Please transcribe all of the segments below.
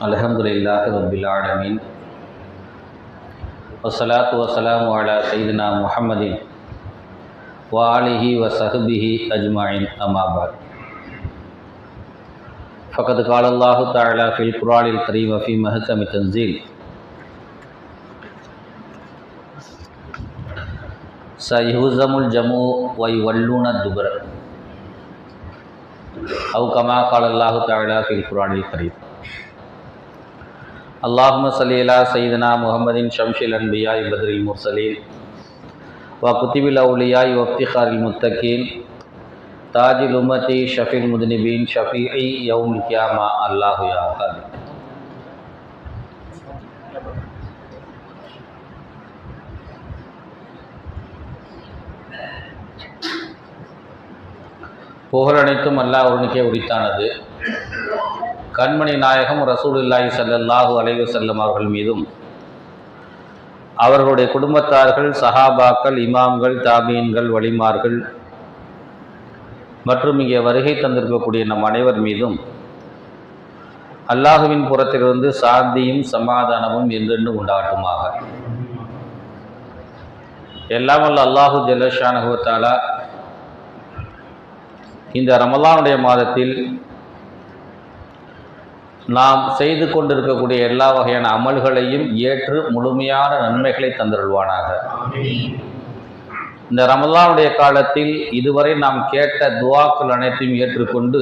அல்ஹம்துலில்லாஹி ரப்பில் ஆலமீன் வஸ்ஸலாத்து வஸ்ஸலாமு அலா சய்யிதினா முஹம்மதின் வ ஆலிஹி வ ஸஹ்பிஹி அஜ்மஈன் அம்மா பஅத். ஃபகத் கால அல்லாஹு தஆலா ஃபில் குர்ஆனில் கரீம் வ ஃபீ மஹ்கமி தன்ஸீல் சயுஹ்ஸமுல் ஜமூ வ யுவல்லூன துபர அவு கமா கால அல்லாஹு தஆலா ஃபில் குர்ஆனில் கரீம். அல்லாஹும்ம ஸல்லி அலா சய்யிதினா முஹம்மதின் ஷம்ஸில் அன்பியா பத்ரில் முர்சலீன் வ குத்திபில் அவுலியா வ இஃப்திகாரில் முத்தகீன் தாஜில் உம்மதி ஷஃபீல் முத்னிபீன் ஷஃபீஇ யௌமுல் கியாமா அல்லாஹு யா ஹாதி. புகழ் அனைத்தும் அல்லாஹ் ஒருவனுக்கே உரித்தானது. கண்மணி நாயகம் ரசூலுல்லாஹி ஸல்லல்லாஹு அலைஹி வஸல்லம் அவர்கள் மீதும் அவர்களுடைய குடும்பத்தார்கள், சஹாபாக்கள், இமாம்கள், தாபீன்கள், வலிமார்கள் மற்றும் இங்கே வருகை தந்திருக்கக்கூடிய நம் அனைவர் மீதும் அல்லாஹுவின் புறத்திலிருந்து சாந்தியும் சமாதானமும் என்றென்று உண்டாகட்டுமாக. எல்லாம் வல்ல அல்லாஹு ஜல்ல ஷானஹு வ தஆலா இந்த ரமலானுடைய மாதத்தில் நாம் செய்து கொண்டிருக்கக்கூடிய எல்லா வகையான அமல்களையும் ஏற்று முழுமையான நன்மைகளை தந்தருள்வானாக. இந்த ரமலானுடைய காலத்தில் இதுவரை நாம் கேட்ட துஆக்கள் அனைத்தையும் ஏற்றுக்கொண்டு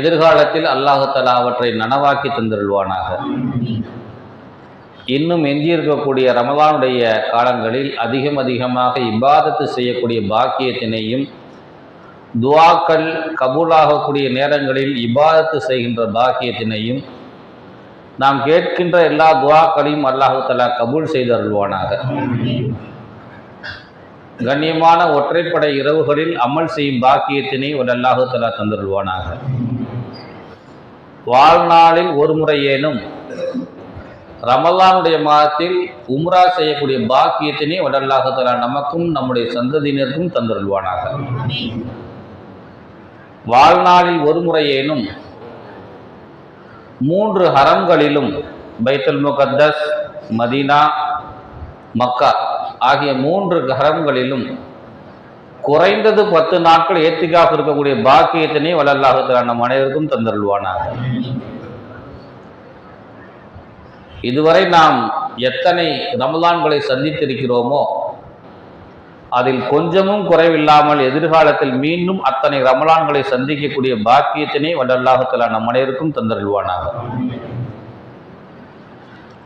எதிர்காலத்தில் அல்லாஹ் தஆலா அவற்றை நனவாக்கி தந்தருள்வானாக. இன்னும் எஞ்சியிருக்கக்கூடிய ரமலானுடைய காலங்களில் அதிகமாக இபாதத்து செய்யக்கூடிய பாக்கியத்தினையும், துஆக்கள் கபூலாகக்கூடிய நேரங்களில் இபாதத்து செய்கின்ற பாக்கியத்தினையும், நாம் கேட்கின்ற எல்லா துஆக்களையும் அல்லாஹு தஆலா கபூல் செய்து அருள்வானாக. கண்ணியமான ஒற்றைப்படை இரவுகளில் அமல் செய்யும் பாக்கியத்தினை அல்லாஹு தஆலா தந்தருள்வானாக. வாழ்நாளில் ஒரு முறையேனும் ரமலானுடைய மாதத்தில் உம்ரா செய்யக்கூடிய பாக்கியத்தினை அல்லாஹு தஆலா நமக்கும் நம்முடைய சந்ததியினருக்கும் தந்தருள்வானாக. வாழ்நாளில் ஒரு முறையேனும் 3 ஹரம்களிலும் பைத்துல் முகத்தஸ், மதீனா, மக்கா ஆகிய 3 ஹரம்களிலும் குறைந்தது 10 நாட்கள் ஏத்திகாஃப் இருக்கக்கூடிய பாக்கியத்தினை அல்லாஹ் தஆலா நம் அனைவருக்கும் தந்தருள்வானாக. இதுவரை நாம் எத்தனை ரமலான்களை சந்தித்திருக்கிறோமோ அதில் கொஞ்சமும் குறைவில்லாமல் எதிர்காலத்தில் மீண்டும் அத்தனை ரமலான்களை சந்திக்கக்கூடிய பாக்கியத்தினை அல்லாஹ் தஆலா நம் அனைவருக்கும் தந்தருள்வானாக.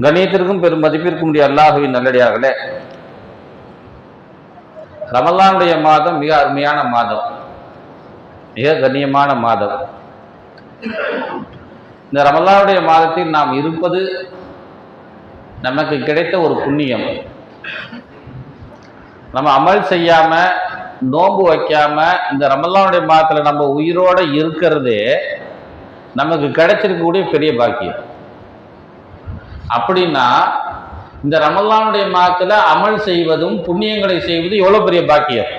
கண்ணியத்திற்கும் பெரும் மதிப்பிற்கும் உரிய அல்லாஹுவின் நல்லடியார்களே, ரமலானுடைய மாதம் மிக அருமையான மாதம், மிக கண்ணியமான மாதம். இந்த ரமலானுடைய மாதத்தில் நாம் இருப்பது நமக்கு கிடைத்த ஒரு புண்ணியம். நம்ம அமல் செய்யாம, நோன்பு வைக்காம இந்த ரமலானுடைய மாதத்துல நம்ம உயிரோட இருக்கிறதே நமக்கு கிடைச்சிருக்கக்கூடிய பெரிய பாக்கியம். அப்படின்னா இந்த ரமலானுடைய மாதத்துல அமல் செய்வதும் புண்ணியங்களை செய்வதும் எவ்வளவு பெரிய பாக்கியம்.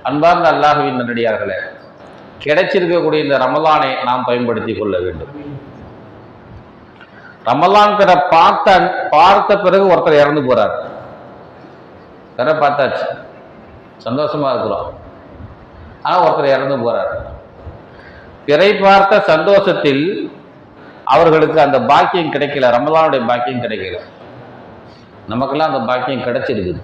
அன்பார்ந்த அல்லாஹுவின் நல்லடியார்களே, கிடைச்சிருக்கக்கூடிய இந்த ரமலானை நாம் பயன்படுத்தி கொள்ள வேண்டும். ரமலான் பிற பார்த்த பிறகு ஒருத்தர் இறந்து போறார். பிற பார்த்தாச்சு, சந்தோஷமா இருக்கிறோம். ஆனா ஒருத்தர் இறந்து போறார். பிறை பார்த்த சந்தோஷத்தில் அவர்களுக்கு அந்த பாக்கியம் கிடைக்கல, ரமலானுடைய பாக்கியம் கிடைக்கல. நமக்கெல்லாம் அந்த பாக்கியம் கிடைச்சிருக்குது.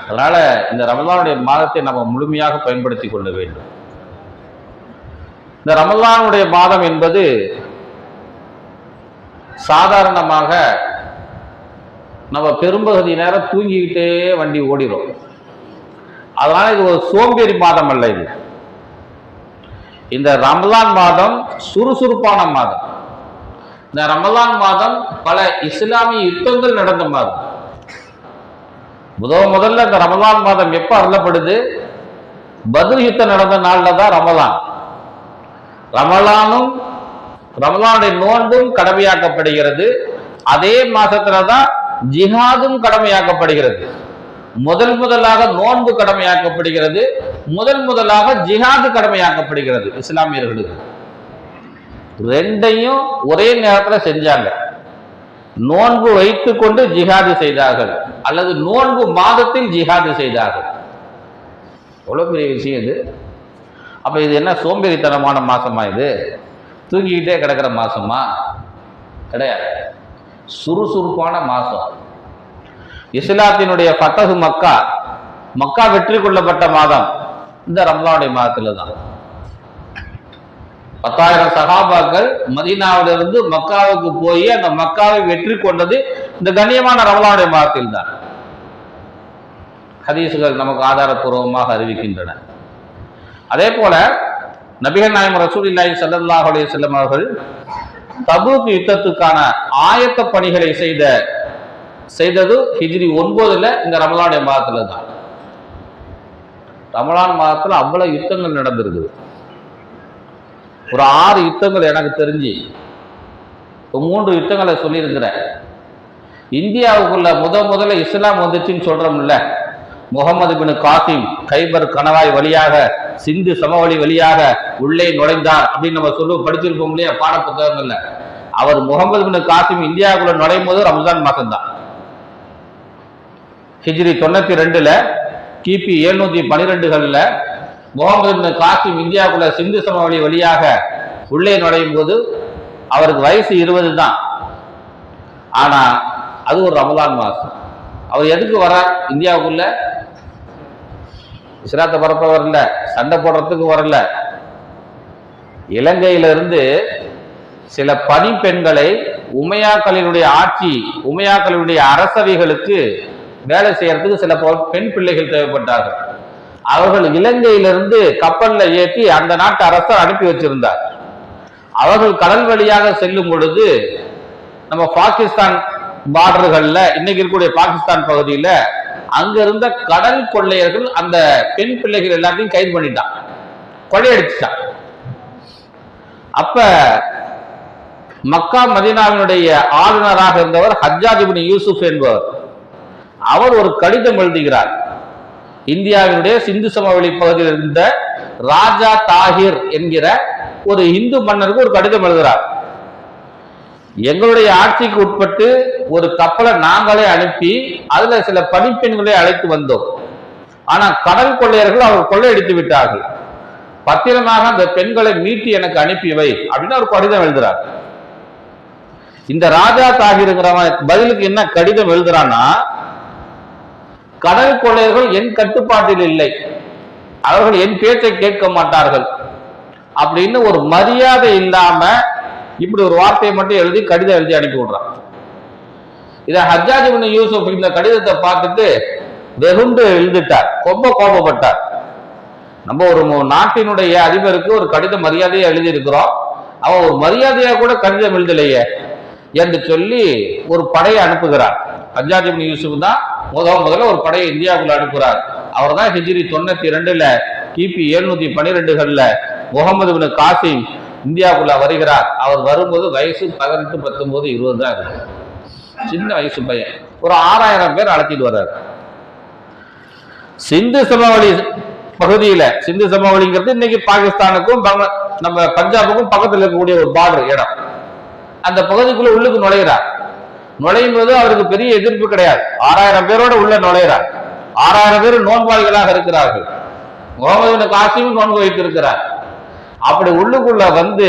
அதனால இந்த ரமலானுடைய மாதத்தை நம்ம முழுமையாக பயன்படுத்தி கொள்ள வேண்டும். இந்த ரமலானுடைய மாதம் என்பது சாதாரணமாக நம்ம பெரும்பகுதி நேரம் தூங்கிக்கிட்டே வண்டி ஓடிடும். அதனால இது ஒரு சோம்பேறி மாதம் அல்ல. இது இந்த ரமலான் மாதம் சுறுசுறுப்பான மாதம். இந்த ரமலான் மாதம் பல இஸ்லாமிய யுத்தங்கள் நடந்த மாதம். முதல்ல இந்த ரமலான் மாதம் எப்ப அருளப்படுது? பத்ர் யுத்தம் நடந்த நாள்ல தான் ரமலான். ரமலானும் ரமலானுடைய நோன்பும் கடமையாக்கப்படுகிறது. அதே மாசத்துலதான் ஜிஹாதும் கடமையாக்கப்படுகிறது. முதல் முதலாக நோன்பு கடமையாக்கப்படுகிறது, முதல் முதலாக ஜிஹாது கடமையாக்கப்படுகிறது இஸ்லாமியர்களுக்கு. ரெண்டையும் ஒரே நேரத்தில் செஞ்சாங்க. நோன்பு வைத்துக் கொண்டு ஜிஹாது செய்தார்கள், அல்லது நோன்பு மாதத்தில் ஜிஹாது செய்தார்கள். எவ்வளவு பெரிய விஷயம் இது. அப்ப இது என்ன சோம்பேறித்தனமான மாசமா? இது தூங்கிக்கிட்டே கிடக்கிற மாசமா? கிடையாது, சுறுசுறுப்பான மாசம். இஸ்லாத்தினுடைய ஃபத்ஹு மக்கா, மக்கா வெற்றி கொள்ளப்பட்ட மாதம் இந்த ரமலானுடைய மாதத்துல தான். 10,000 சஹாபாக்கள் மதீனாவிலிருந்து மக்காவுக்கு போய் அந்த மக்காவை வெற்றி கொண்டது இந்த கண்ணியமான ரமலானுடைய மாதத்தில் தான். ஹதீசுகள் நமக்கு ஆதாரப்பூர்வமாக அறிவிக்கின்றன. அதே போல நபிகள் நாயகம் ரசூலுல்லாஹி ஸல்லல்லாஹு அலைஹி வஸல்லம் அவர்கள் தபூக் யுத்தத்துக்கான ஆயத்த பணிகளை செய்தது ஹிஜ்ரி 9ல் இந்த ரமலானுடைய மாதத்துல தான். ரமலான் மாதத்துல அவ்வளவு யுத்தங்கள் நடந்திருக்குது. ஒரு 6 யுத்தங்கள் எனக்கு தெரிஞ்சு, 3 யுத்தங்களை சொல்லியிருக்கிறேன். இந்தியாவுக்குள்ள முதல்ல இஸ்லாம் வந்துச்சுன்னு சொல்றோம்ல, முகமது பின் காசிம் கைபர் கணவாய் வழியாக சிந்து சமவெளி வழியாக உள்ளே நுழைந்தார் அப்படின்னு நம்ம படிச்சிருப்போம் இல்லையா பாட புத்தகங்கள்ல. அவர் முகமது பின் காசிம் இந்தியாவுக்குள்ள நுழையும் போது ரம்ஜான் மாசம் தான். ஹிஜ்ரி 92ல் கிபி 712களில் முகமது பின் காசிம் இந்தியாவுக்குள்ள சிந்து சமவெளி வழியாக உள்ளே நுழையும் போது அவருக்கு வயசு 20 தான். ஆனா அது ஒரு ரமலான் மாசம். அவர் எதுக்கு வர இந்தியாவுக்குள்ள? இஸ்லாத்தை பரப்ப வரல, சண்டை போடுறதுக்கு வரல. இலங்கையிலிருந்து சில பணிப்பெண்களை உமையாக்களினுடைய உமையாக்களினுடைய அரசவைகளுக்கு வேலை செய்யறதுக்கு சில பெண் பிள்ளைகள் தேவைப்பட்டார்கள். அவர்கள் இலங்கையிலிருந்து கப்பல்ல ஏற்றி அந்த நாட்டு அரசர் அனுப்பி வச்சிருந்தார். அவர்கள் கடல் வழியாக செல்லும் பொழுது நம்ம பாகிஸ்தான் பார்டர்கள்ல, இன்னைக்கு இருக்கக்கூடிய பாகிஸ்தான் பகுதியில அங்க இருந்த கடல் கொள்ளையர்கள் அந்த பெண் பிள்ளைகள் எல்லாத்தையும் கைது பண்ணிட்டான், கொள்ளையடிச்சுட்டான். அப்ப மக்கா மதீனாவினுடைய ஆளுநராக இருந்தவர் ஹஜ்ஜாஜ் இப்னு யூசுப் என்பவர், அவர் ஒரு கடிதம் எழுதுகிறார். இந்தியாவினுடைய சிந்து சமவெளி பகுதியில் இருந்த ராஜா தாகிர் என்கிற ஒரு இந்து மன்னருக்கு ஒரு கடிதம் எழுதுகிறார். எங்களுடைய ஆட்சிக்கு உட்பட்டு ஒரு கப்பலை நாங்களே அனுப்பி அதுல சில பணிப்பெண்களை அழைத்து வந்தோம். ஆனா கடல் கொள்ளையர்கள் அவர் கொள்ளையடித்து விட்டார்கள். பத்திரமாக அந்த பெண்களை மீட்டு எனக்கு அனுப்பி வை அப்படின்னு ஒரு கடிதம் எழுதுறார். இந்த ராஜா தாகிருங்கிறவன் பதிலுக்கு என்ன கடிதம் எழுதுறான்னா, கடல் கொள்ளையர்கள் என் கட்டுப்பாட்டில் இல்லை, அவர்கள் என் பேச்சை கேட்க மாட்டார்கள் அப்படின்னு ஒரு மரியாதை இல்லாம இப்படி ஒரு வார்த்தையை மட்டும் எழுதி கடிதம் எழுதி அனுப்பி விடுறான். இதை ஹஜ்ஜாஜ் இப்னு யூசுப் இந்த கடிதத்தை பார்த்துட்டு வெகுண்டு எழுதிட்டார், ரொம்ப கோபப்பட்டார். நம்ம ஒரு நாட்டினுடைய அதிபருக்கு ஒரு கடித மரியாதையை எழுதி இருக்கிறோம், அவன் ஒரு மரியாதையா கூட கடிதம் எழுதலையே என்று சொல்லி ஒரு படையை அனுப்புகிறார். ஹஜ்ஜாஜ் இப்னு யூசுப் தான் முதல்ல ஒரு படையை இந்தியாவுக்குள்ள அனுப்புகிறார். அவர் தான் ஹிஜ்ரி 92ல் கிபி 712களில் முகமது பின் காசிம் இந்தியாவுக்குள்ள வருகிறார். அவர் வரும்போது வயசு 18, 19, 20 தான் இருக்கு, சின்ன வயசு பையன். ஒரு 6000 பேர் அழைச்சிட்டு வர்றாரு. சிந்து சமவெளி பகுதியில, சிந்து சமவெளிங்கிறது இன்னைக்கு பாகிஸ்தானுக்கும் நம்ம பஞ்சாபுக்கும் பக்கத்தில் இருக்கக்கூடிய ஒரு பார்டர் இடம். அந்த பகுதிக்குள்ள உள்ளுக்கு நுழைகிறார். நுழையும் போது அவருக்கு பெரிய எதிர்ப்பு கிடையாது. 6000 பேரோட உள்ள நுழைகிறார். 6000 பேர் நோன்பாளிகளாக இருக்கிறார்கள். முகமது பின் காசிம் நோன்பு வைத்திருக்கிறார். அப்படி உள்ளுக்குள்ள வந்து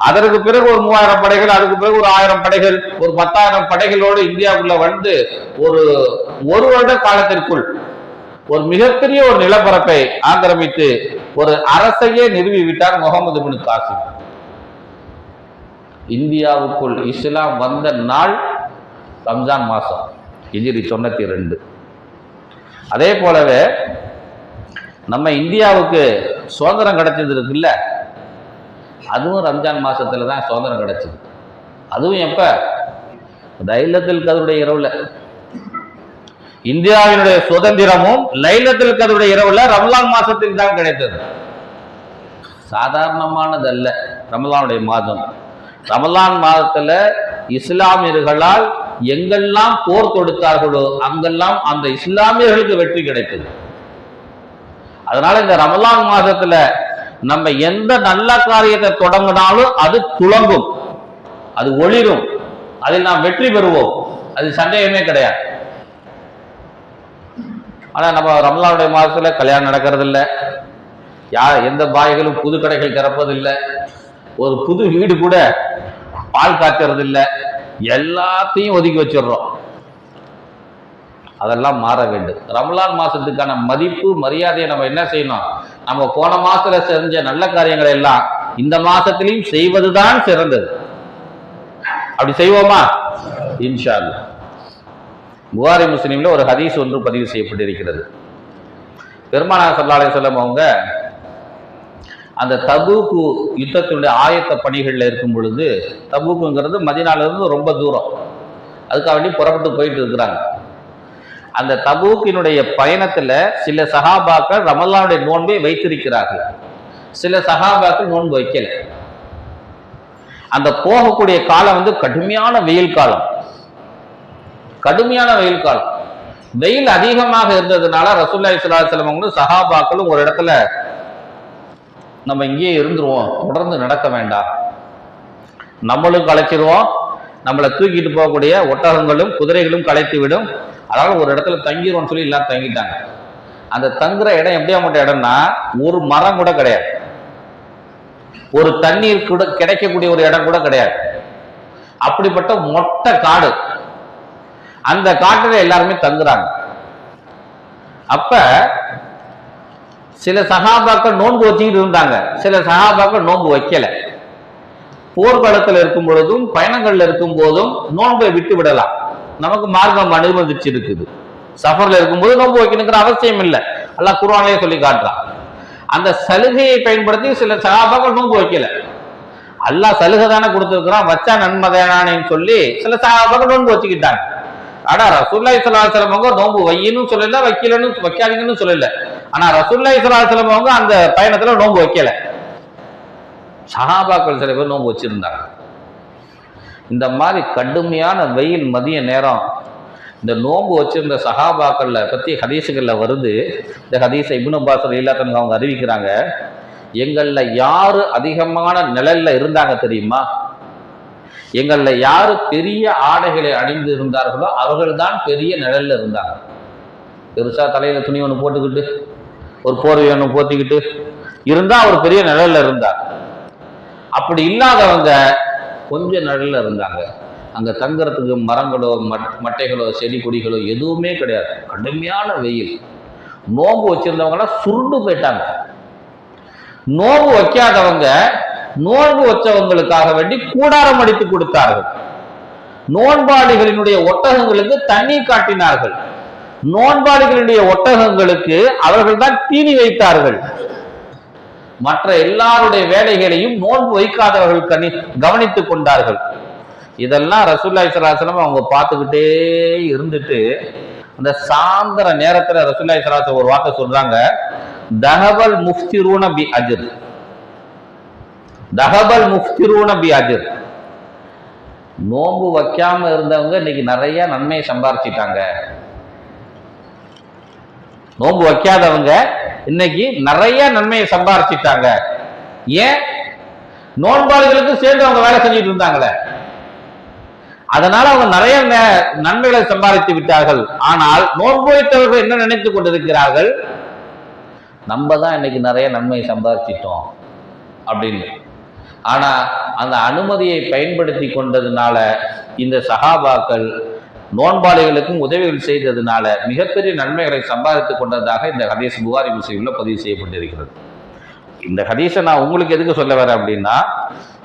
அதற்கு பிறகு ஒரு 3000 படைகள், அதுக்கு பிறகு ஒரு 1000 படைகள், ஒரு 10,000 படைகளோடு இந்தியாவுக்குள்ள வந்து ஒரு வருட காலத்திற்குள் ஒரு மிகப்பெரிய ஒரு நிலப்பரப்பை ஆக்கிரமித்து ஒரு அரசையே நிறுவி விட்டார் முகமது பின் காசிம். இந்தியாவுக்குள் இஸ்லாம் வந்த நாள் ரம்ஜான் மாசம், ஹிஜ்ரி 92. அதே போலவே நம்ம இந்தியாவுக்கு சுதந்திரம் கிடைச்சது இருக்குல்ல, அதுவும் ரம்ஜான் மாசத்துல தான் சுதந்திரம் கிடைச்சது. அதுவும் எப்ப? லைலத்துல் கத்ருடைய இரவுல. இந்தியாவினுடைய சுதந்திரமும் லைலத்துல் கத்ருடைய இரவுல ரமலான் மாசத்தில் தான் கிடைத்தது. சாதாரணமானது அல்ல ரமலானுடைய மாதம். ரமலான் மாதத்துல இஸ்லாமியர்களால் எங்கெல்லாம் போர் தொடுத்தார்களோ அங்கெல்லாம் அந்த இஸ்லாமியர்களுக்கு வெற்றி கிடைத்தது. அதனால இந்த ரமலான் மாதத்துல நம்ம எந்த நல்ல காரியத்தை தொடங்கினாலும் அது துளங்கும், அது ஒளிரும், அதில் நாம் வெற்றி பெறுவோம், அது சந்தேகமே கிடையாது. ஆனா நம்ம ரமலானுடைய மாதத்துல கல்யாணம் நடக்கிறது இல்லை, எந்த பாய்களும் புது கடைகள் திறப்பதில்லை, ஒரு புது வீடு கூட பால் காய்ச்சறது இல்லை, எல்லாத்தையும் ஒதுக்கி வச்சிடுறோம். அதெல்லாம் மாற வேண்டும். ரமலான் மாசத்துக்கான மதிப்பு மரியாதையை நம்ம என்ன செய்யணும்? நம்ம போன மாசத்துல செஞ்ச நல்ல காரியங்களை எல்லாம் இந்த மாசத்திலையும் செய்வதுதான் சிறந்தது. அப்படி செய்வோமா? இன்ஷா அல்லாஹ். புகாரி முஸ்லிம்ல ஒரு ஹதீஸ் ஒன்று பதிவு செய்யப்பட்டிருக்கிறது. பெருமானார் ஸல்லல்லாஹு அலைஹி வஸல்லம் அவங்க அந்த தபூக்கு யுத்தத்தினுடைய ஆயத்த பணிகளில் இருக்கும் பொழுது, தபூக்குங்கிறது மதீனால இருந்து ரொம்ப தூரம், அதுக்காக வேண்டி புறப்பட்டு போயிட்டு இருக்கிறாங்க. அந்த தபூக்கினுடைய பயணத்துல சில சஹாபாக்கள் ரமலானுடைய நோன்பை வைத்திருக்கிறார்கள், சில சஹாபாக்கள் நோன்பு வைக்கல. அந்த போகக்கூடிய காலம் கடுமையான வெயில் காலம், கடுமையான வெயில் காலம். வெயில் அதிகமாக இருந்ததுனால ரசூலுல்லாஹி ஸல்லல்லாஹு அலைஹி வஸல்லம் சஹாபாக்களும் ஒரு இடத்துல நம்ம இங்கேயே இருந்துருவோம், தொடர்ந்து நடக்க வேண்டாம், நம்மளும் களைச்சிருவோம், நம்மளை தூக்கிட்டு போகக்கூடிய ஒட்டகங்களும் குதிரைகளும் களைத்து விடும், அதனால ஒரு இடத்துல தங்கிடுவோம்னு சொல்லி எல்லாம் தங்கிட்டாங்க. அந்த தங்குற இடம் எப்படியாப்பட்ட இடம்னா, ஒரு மரம் கூட கிடையாது, ஒரு தண்ணீர் கூட கிடைக்கக்கூடிய ஒரு இடம் கூட கிடையாது, அப்படிப்பட்ட மொட்டை காடு. அந்த காட்டுல எல்லாருமே தங்குறாங்க. அப்ப சில சஹாபாக்கள் நோன்பு வச்சுக்கிட்டு இருந்தாங்க, சில சஹாபாக்கள் நோன்பு வைக்கல. போர்க்களத்தில் இருக்கும் பொழுதும் பயணங்கள்ல இருக்கும் போதும் நோன்பை விட்டு விடலாம், நமக்கு மார்க்கம் அனுமதிச்சு இருக்குது. சஃபர்ல இருக்கும்போது நோன்பு வைக்கணுங்கிற அவசியம் இல்லை, அல்லாஹ் குர்ஆன்லயே சொல்லி காட்டுறான். அந்த சலுகையை பயன்படுத்தி சில சஹாபாக்கள் நோன்பு வைக்கல. அல்லாஹ் சலுகை தானே கொடுத்துருக்கிறான், வச்சா நன்மதானேன்னு சொல்லி சில சஹாபாக்கள் நோன்பு வச்சுக்கிட்டாங்க. ஆனா ரசூலுல்லாஹி ஸல்லல்லாஹு அலைஹி வஸல்லம் அவங்க நோன்பு வையணும் சொல்லல, வைக்கலன்னு வைக்காதீங்கன்னு சொல்லல. ஆனா ரசூலுல்லாஹி ஸல்லல்லாஹு அலைஹி வஸல்லம் அவங்க அந்த பயணத்துல நோன்பு வைக்கல. சஹாபாக்கள் சில பேர் நோன்பு வச்சிருந்தாங்க. இந்த மாதிரி கடுமையான வெயில் மதிய நேரம் இந்த நோன்பு வச்சிருந்த சஹாபாக்கள்ல பத்தி ஹதீஸுகள்ல வருது. இந்த ஹதீஸை இப்னு அப்பாஸ் ரலியல்லாஹு அன்ஹு அவங்க அறிவிக்கிறாங்க, எங்கள்ல யாரு அதிகமான நிழல்ல இருந்தாங்க தெரியுமா? எங்கள்ல யாரு பெரிய ஆடைகளை அணிந்து இருந்தார்களோ அவர்கள் தான் பெரிய நிழல்ல இருந்தாங்க. பெருசா தலையில துணி ஒன்று போட்டுக்கிட்டு ஒரு போர்வை ஒன்று போத்திக்கிட்டு இருந்தா அவர் பெரிய நிழல்ல இருந்தார். அப்படி இல்லாதவங்க கொஞ்சம் நிழல்ல இருந்தாங்க. அங்க தங்குறதுக்கு மரங்களோ மட்டைகளோ செடி கொடிகளோ எதுவுமே கிடையாது, கடுமையான வெயில். நோன்பு வச்சிருந்தவங்களாம் சுருண்டு போயிட்டாங்க. நோன்பு வைக்காதவங்க நோன்பு வச்சவங்களுக்காக வேண்டி கூடாரம் அடித்து கொடுத்தார்கள். நோன்பாளிகளினுடைய ஒட்டகங்களுக்கு தண்ணீர் காட்டினார்கள். நோன்பாளிகளுடைய ஒட்டகங்களுக்கு அவர்கள் தான் தீனி வைத்தார்கள். மற்ற எல்லாருடைய வேலைகளையும் நோன்பு வைக்காதவர்கள் கவனித்துக் கொண்டார்கள். இதெல்லாம் ரசூலுல்லாஹி ஸல்லல்லாஹு அலைஹி வஸல்லம் அவங்க பார்த்துக்கிட்டே இருந்துட்டு அந்த சாயந்தர நேரத்துல ரசூலுல்லாஹி ஸல்லல்லாஹு அலைஹி வஸல்லம் ஒரு வார்த்தை சொல்றாங்க, தஹபல் முஃப்திரூன பி அஜ்ர், தஹபல் முஃப்திரூன பி அஜ்ர். நோன்பு வைக்காம இருந்தவங்க இன்னைக்கு நிறைய நன்மையை சம்பாரிச்சிட்டாங்க, நோன்பு வைக்காதவங்க இன்னைக்கு நிறைய நன்மையை சம்பாரிச்சிட்டாங்க. ஏன்? நோன்பாளிகளுக்கு சேர்ந்து அவங்க வேலை செஞ்சுட்டு இருந்தாங்களே, அதனால அவங்க நிறைய நன்மைகளை சம்பாதித்து விட்டார்கள். ஆனால் நோன்பு வைத்தவர்கள் என்ன நினைத்துக் கொண்டிருக்கிறார்கள்? நம்ம தான் இன்னைக்கு நிறைய நன்மையை சம்பாதிச்சிட்டோம் அப்படின்னு. ஆனா அந்த அனுமதியை பயன்படுத்தி கொண்டதுனால இந்த சஹாபாக்கள் நோன்பாளிகளுக்கும் உதவிகள் செய்ததுனால மிகப்பெரிய நன்மைகளை சம்பாதித்துக் கொண்டதாக இந்த ஹதீஸ் புகாரி முஸ்லிம்ல பதிவு செய்யப்பட்டிருக்கிறது. இந்த ஹதீஸை நான் உங்களுக்கு எதுக்கு சொல்ல வரேன் அப்படின்னா,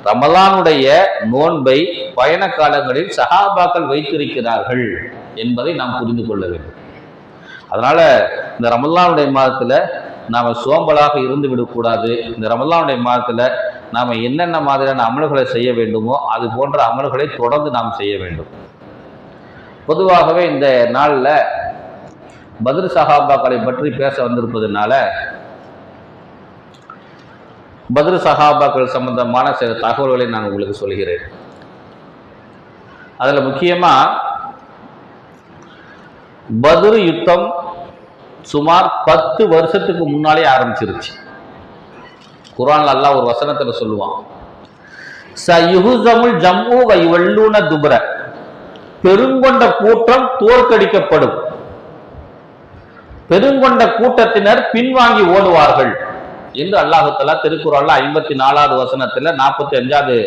ரமலானுடைய நோன்பை பயண காலங்களில் சஹாபாக்கள் வைத்திருக்கிறார்கள் என்பதை நாம் புரிந்து கொள்ள வேண்டும். அதனால இந்த ரமலானுடைய மாதத்துல நாம சோம்பலாக இருந்து விடக்கூடாது. இந்த ரமலானுடைய மாதத்துல நாம என்னென்ன மாதிரியான அமல்களை செய்ய வேண்டுமோ அது போன்ற அமல்களை தொடர்ந்து நாம் செய்ய வேண்டும். பொதுவாகவே இந்த நாளில் பத்ர் சஹாபாக்களை பற்றி பேச வந்திருப்பதனால பத்ர் சஹாபாக்கள் சம்பந்தமான சில தகவல்களை நான் உங்களுக்கு சொல்கிறேன். அதில் முக்கியமாக பத்ரு யுத்தம் சுமார் 10 வருஷத்துக்கு முன்னாலே ஆரம்பிச்சிருச்சு. குர்ஆன்ல அல்லாஹ் ஒரு வசனத்துல சொல்லுவான், சயுஹுஸமுல் ஜம்உ வ யுவல்லூன துப்ர, பெருங்கொண்ட கூட்டம் தோற்கடிக்கப்படும், பெருங்கொண்ட கூட்டத்தினர் பின்வாங்கி ஓடுவார்கள் என்று அல்லாஹ் தஆலா திருக்குர்ஆன்ல 54வது வசனத்துல 45வது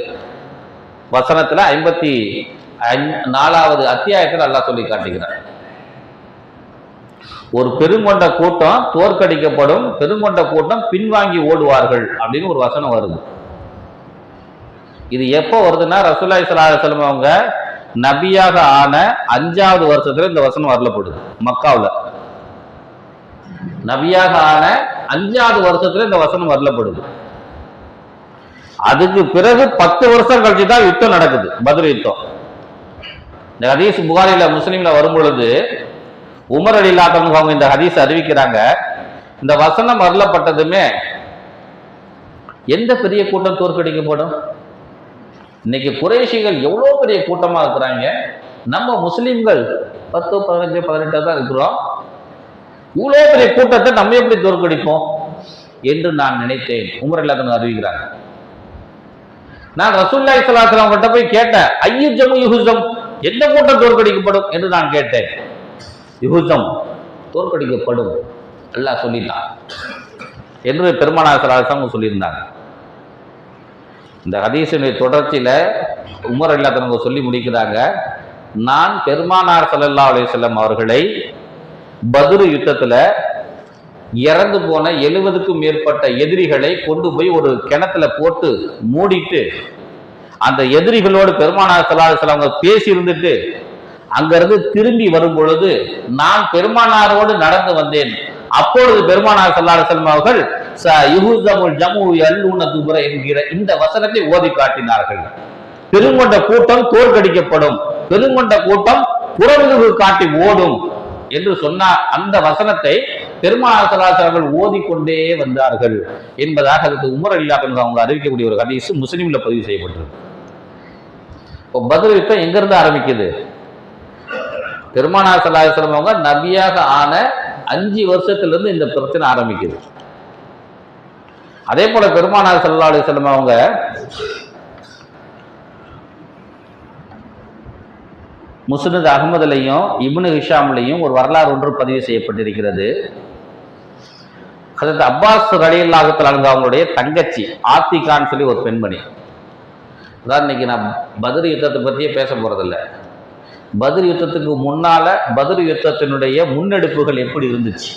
வசனத்துல 54வது அத்தியாயத்தில் அல்லாஹ் சொல்லி காட்டுகிறார். ஒரு பெருங்கொண்ட கூட்டம் தோற்கடிக்கப்படும், பெருங்கொண்ட கூட்டம் பின்வாங்கி ஓடுவார்கள் அப்படின்னு ஒரு வசனம் வருது. இது எப்போ வருதுன்னா ரசூலுல்லாஹி ஸல்லல்லாஹு அலைஹி வஸல்லம் அவங்க நபியாக ஆன 5வது வருஷத்துல இந்த வசனம் வரலப்படுது. மக்காவுல நபியாக ஆன 5வது வருஷத்துல இந்த வசனம் வரலப்படுது. அதுக்கு பிறகு 10 வருஷம் கழிச்சு தான் யுத்தம் நடக்குது, பத்ர் யுத்தம். இந்த ஹதீஸ் புகாரில முஸ்லிம்ல வரும் பொழுது உமர் ரலியல்லாஹு அன்ஹு அவங்க இந்த ஹதீஸ் அறிவிக்கிறாங்க. இந்த வசனம் வரலப்பட்டதுமே எந்த பெரிய கூட்டம் தோற்கடிக்கப்படும்? இன்னைக்கு குறைஷிகள் எவ்வளவு பெரிய கூட்டமா இருக்கிறாங்க, நம்ம முஸ்லிம்கள் 10, 15, 18 தான் இருக்கிறோம். இவ்வளவு பெரிய கூட்டத்தை நம்ம எப்படி தோற்கடிப்போம் என்று நான் நினைத்தேன். உமர் ரலியல்லாஹு அன்ஹு அறிவிக்கிறாங்க. நான் ரசூலுல்லாஹி ஸல்லல்லாஹு அலைஹி வஸல்லம் கிட்ட போய் கேட்டேன், ஐயு ஜமு யுஹுஸம், எந்த கூட்டம் தோற்கடிக்கப்படும் என்று நான் கேட்டேன். யுஹுஸம், தோற்கடிக்கப்படும் அல்லாஹ் சொல்லிட்டான் என்று பெருமானார் ஸல்லல்லாஹு அலைஹி வஸல்லம் சொல்லியிருந்தாங்க. இந்த ஹதீஸினுடைய தொடர்ச்சியில உமர் ரலியல்லாஹு அன்ஹு சொல்லி முடிக்கிறாங்க, நான் பெருமானார் ஸல்லல்லாஹு அலைஹி வஸல்லம் அவர்களை பத்ரு யுத்தத்துல இறந்து போன 70க்கும் மேற்பட்ட எதிரிகளை கொண்டு போய் ஒரு கிணத்துல போட்டு மூடிட்டு அந்த எதிரிகளோடு பெருமானார் ஸல்லல்லாஹு அலைஹி வஸல்லம் அவங்க பேசி இருந்துட்டு அங்கிருந்து திரும்பி வரும் பொழுது நான் பெருமானாரோடு நடந்து வந்தேன். அப்பொழுது பெருமானார் ஸல்லல்லாஹு அலைஹி வஸல்லம் அவர்கள் யுஹுஸமுல் ஜம்உ யல்லூன துப்ர என்கிற இந்த வசனத்தை ஓதி காட்டினார்கள். பெருங்கொண்ட கூட்டம் தோற்கடிக்கப்படும், பெருங்கொண்ட கூட்டம் புறமுதுகு காட்டி ஓடும் என்று சொன்ன அந்த வசனத்தை பெருமானார் ஸல்லல்லாஹு அலைஹி வஸல்லம் ஓதிக்கொண்டே வந்தார்கள் என்பதாக அதுக்கு உமர் ரலியல்லாஹு அன்ஹு அவங்க அறிவிக்கக்கூடிய ஒரு ஹதீஸ் முஸ்லிம்ல பதிவு செய்யப்பட்டிருக்கு. இப்போ பத்ர் யுத்தம் எங்க இருந்து ஆரம்பிக்குது? பெருமானார் ஸல்லல்லாஹு அலைஹி வஸல்லம் அவங்க நபியாக ஆன 5 வருஷத்திலிருந்து இந்த பிரச்சனை ஆரம்பிக்குது. அதே போல பெருமானார் ஸல்லல்லாஹு அலைஹி வஸல்லம் அவங்க முஸ்னத் அஹ்மதுலையும் இப்னு ஹிஷாம்லையும் ஒரு வரலாறு ஒன்று பதிவு செய்யப்பட்டிருக்கிறது. ஹஜ்ரத் அப்பாஸ் ரலியல்லாஹு தஆலா அவங்களுடைய தங்கச்சி ஆத்திகான்னு சொல்லி ஒரு பெண்மணி. அதான் இன்னைக்கு நான் பத்ர் யுத்தத்தை பற்றியே பேச போறதில்லை. பத்ர் யுத்தத்துக்கு முன்னால பத்ர் யுத்தத்தினுடைய முன்னெடுப்புகள் எப்படி இருந்துச்சு,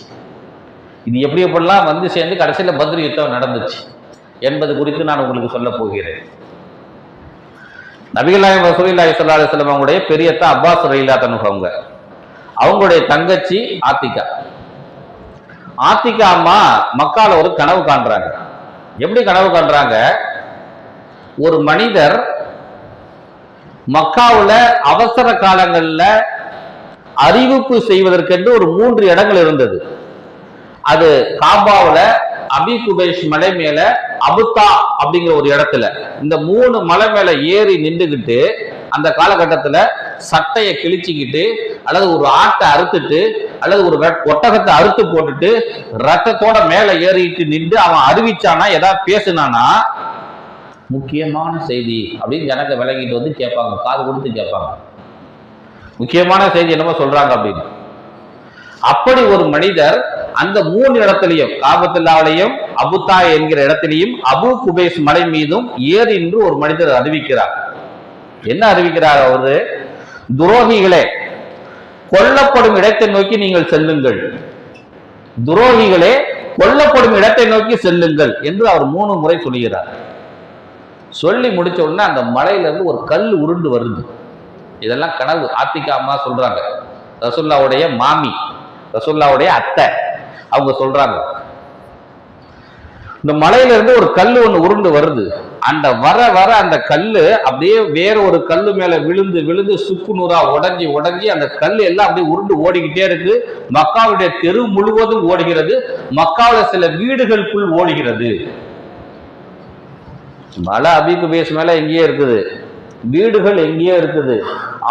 இது எப்படியெல்லாம் வந்து சேர்ந்து கடைசியில் பத்ர் யுத்தம் நடந்துச்சு என்பது குறித்து நான் உங்களுக்கு சொல்ல போகிறேன். நபிகள் நாயகம் ரசூலுல்லாஹி ஸல்லல்லாஹு அலைஹி வஸல்லம் அவங்களுடைய பெரியத்தா அப்பாஸ் ரலியல்லாஹு அன்ஹு அவங்களுடைய தங்கச்சி ஆத்திகா. ஆத்திகா அம்மா மக்கால ஒரு கனவு காண்றாங்க. எப்படி கனவு காண்றாங்க? ஒரு மனிதர் மக்காவுல அவசர காலங்கள்ல அறிவிப்பு செய்வதற்கென்று ஒரு 3 இடங்கள் இருந்தது. அது காபாவுல, அபி குபைஷ் மலை மேல, அபுத்தா அப்படிங்கிற ஒரு இடத்துல, இந்த 3 மலை மேல ஏறி நின்றுகிட்டு அந்த காலகட்டத்துல சட்டையை கிழிச்சுக்கிட்டு அல்லது ஒரு ஆட்டை அறுத்துட்டு அல்லது ஒரு ஒட்டகத்தை அறுத்து போட்டுட்டு ரத்தத்தோட மேல ஏறிட்டு நின்று அவன் அறிவிச்சானா, ஏதாவது பேசுனானா முக்கியமான செய்தி அப்படின்னு ஜனங்க விலகிட்டு வந்து கேட்பாங்க, காது கொடுத்து கேட்பாங்க, முக்கியமான செய்தி என்னமோ சொல்றாங்க அப்படின்னு. அப்படி ஒரு மனிதர் அந்த 3 இடத்திலையும், காபத்துல்லாவிலையும், அபுத்தா என்கிற இடத்திலையும், அபு குபைஸ் மலை மீதும் ஏறி நின்று ஒரு மனிதர் அறிவிக்கிறார். என்ன அறிவிக்கிறார் அவரு? துரோகிகளே, கொல்லப்படும் இடத்தை நோக்கி நீங்கள் செல்லுங்கள், துரோகிகளே கொல்லப்படும் இடத்தை நோக்கி செல்லுங்கள் என்று அவர் 3 முறை சொல்லுகிறார். சொல்லி முடிச்ச உடனே அந்த மலையில இருந்து ஒரு கல் உருண்டு வருது. இதெல்லாம் கனவு. ஆத்திகா அம்மா சொல்றாங்க, ரசூலுல்லாஹ்வுடைய மாமி, ரசூலுல்லாஹ்வுடைய அத்தை, அவங்க சொல்றாங்க இந்த மலையில இருந்து ஒரு கல் ஒண்ணு உருண்டு வருது. அந்த வர வர அந்த கல்லு அப்படியே வேற ஒரு கல்லு மேல விழுந்து விழுந்து சுக்கு நூறா உடஞ்சி உடஞ்சி அந்த கல் எல்லாம் அப்படியே உருண்டு ஓடிக்கிட்டே இருக்கு. மக்காவுடைய தெரு முழுவதும் ஓடுகிறது, மக்காவுல சில வீடுகளுக்குள் ஓடுகிறது. மலை அபி குபைஸ் மேல எங்கேயே இருக்குது, வீடுகள் எங்கேயோ இருக்குது.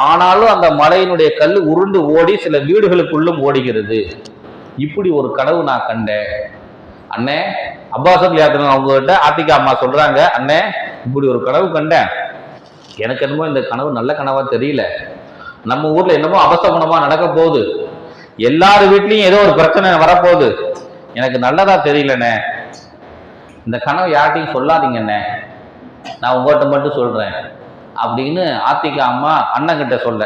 ஆனாலும் அந்த மலையினுடைய கல் உருண்டு ஓடி சில வீடுகளுக்குள்ளும் ஓடுகிறது. இப்படி ஒரு கனவு நான் கண்டேன். அண்ணே அப்பாஸ் அவங்ககிட்ட ஆத்திகா அம்மா சொல்றாங்க, அண்ணே இப்படி ஒரு கனவு கண்டேன். எனக்கு என்னமோ இந்த கனவு நல்ல கனவா தெரியல. நம்ம ஊர்ல என்னமோ அபசகுணமா நடக்க போகுது. எல்லார் வீட்லயும் ஏதோ ஒரு பிரச்சனை வரப்போகுது. எனக்கு நல்லதா தெரியலண்ணே. இந்த கனவு யார்ட்டையும் சொல்லாதீங்கண்ணே, நான் உங்கள்கிட்ட மட்டும் சொல்றேன் அப்படின்னு ஆத்திகா அம்மா அண்ணன் கிட்ட சொல்ல,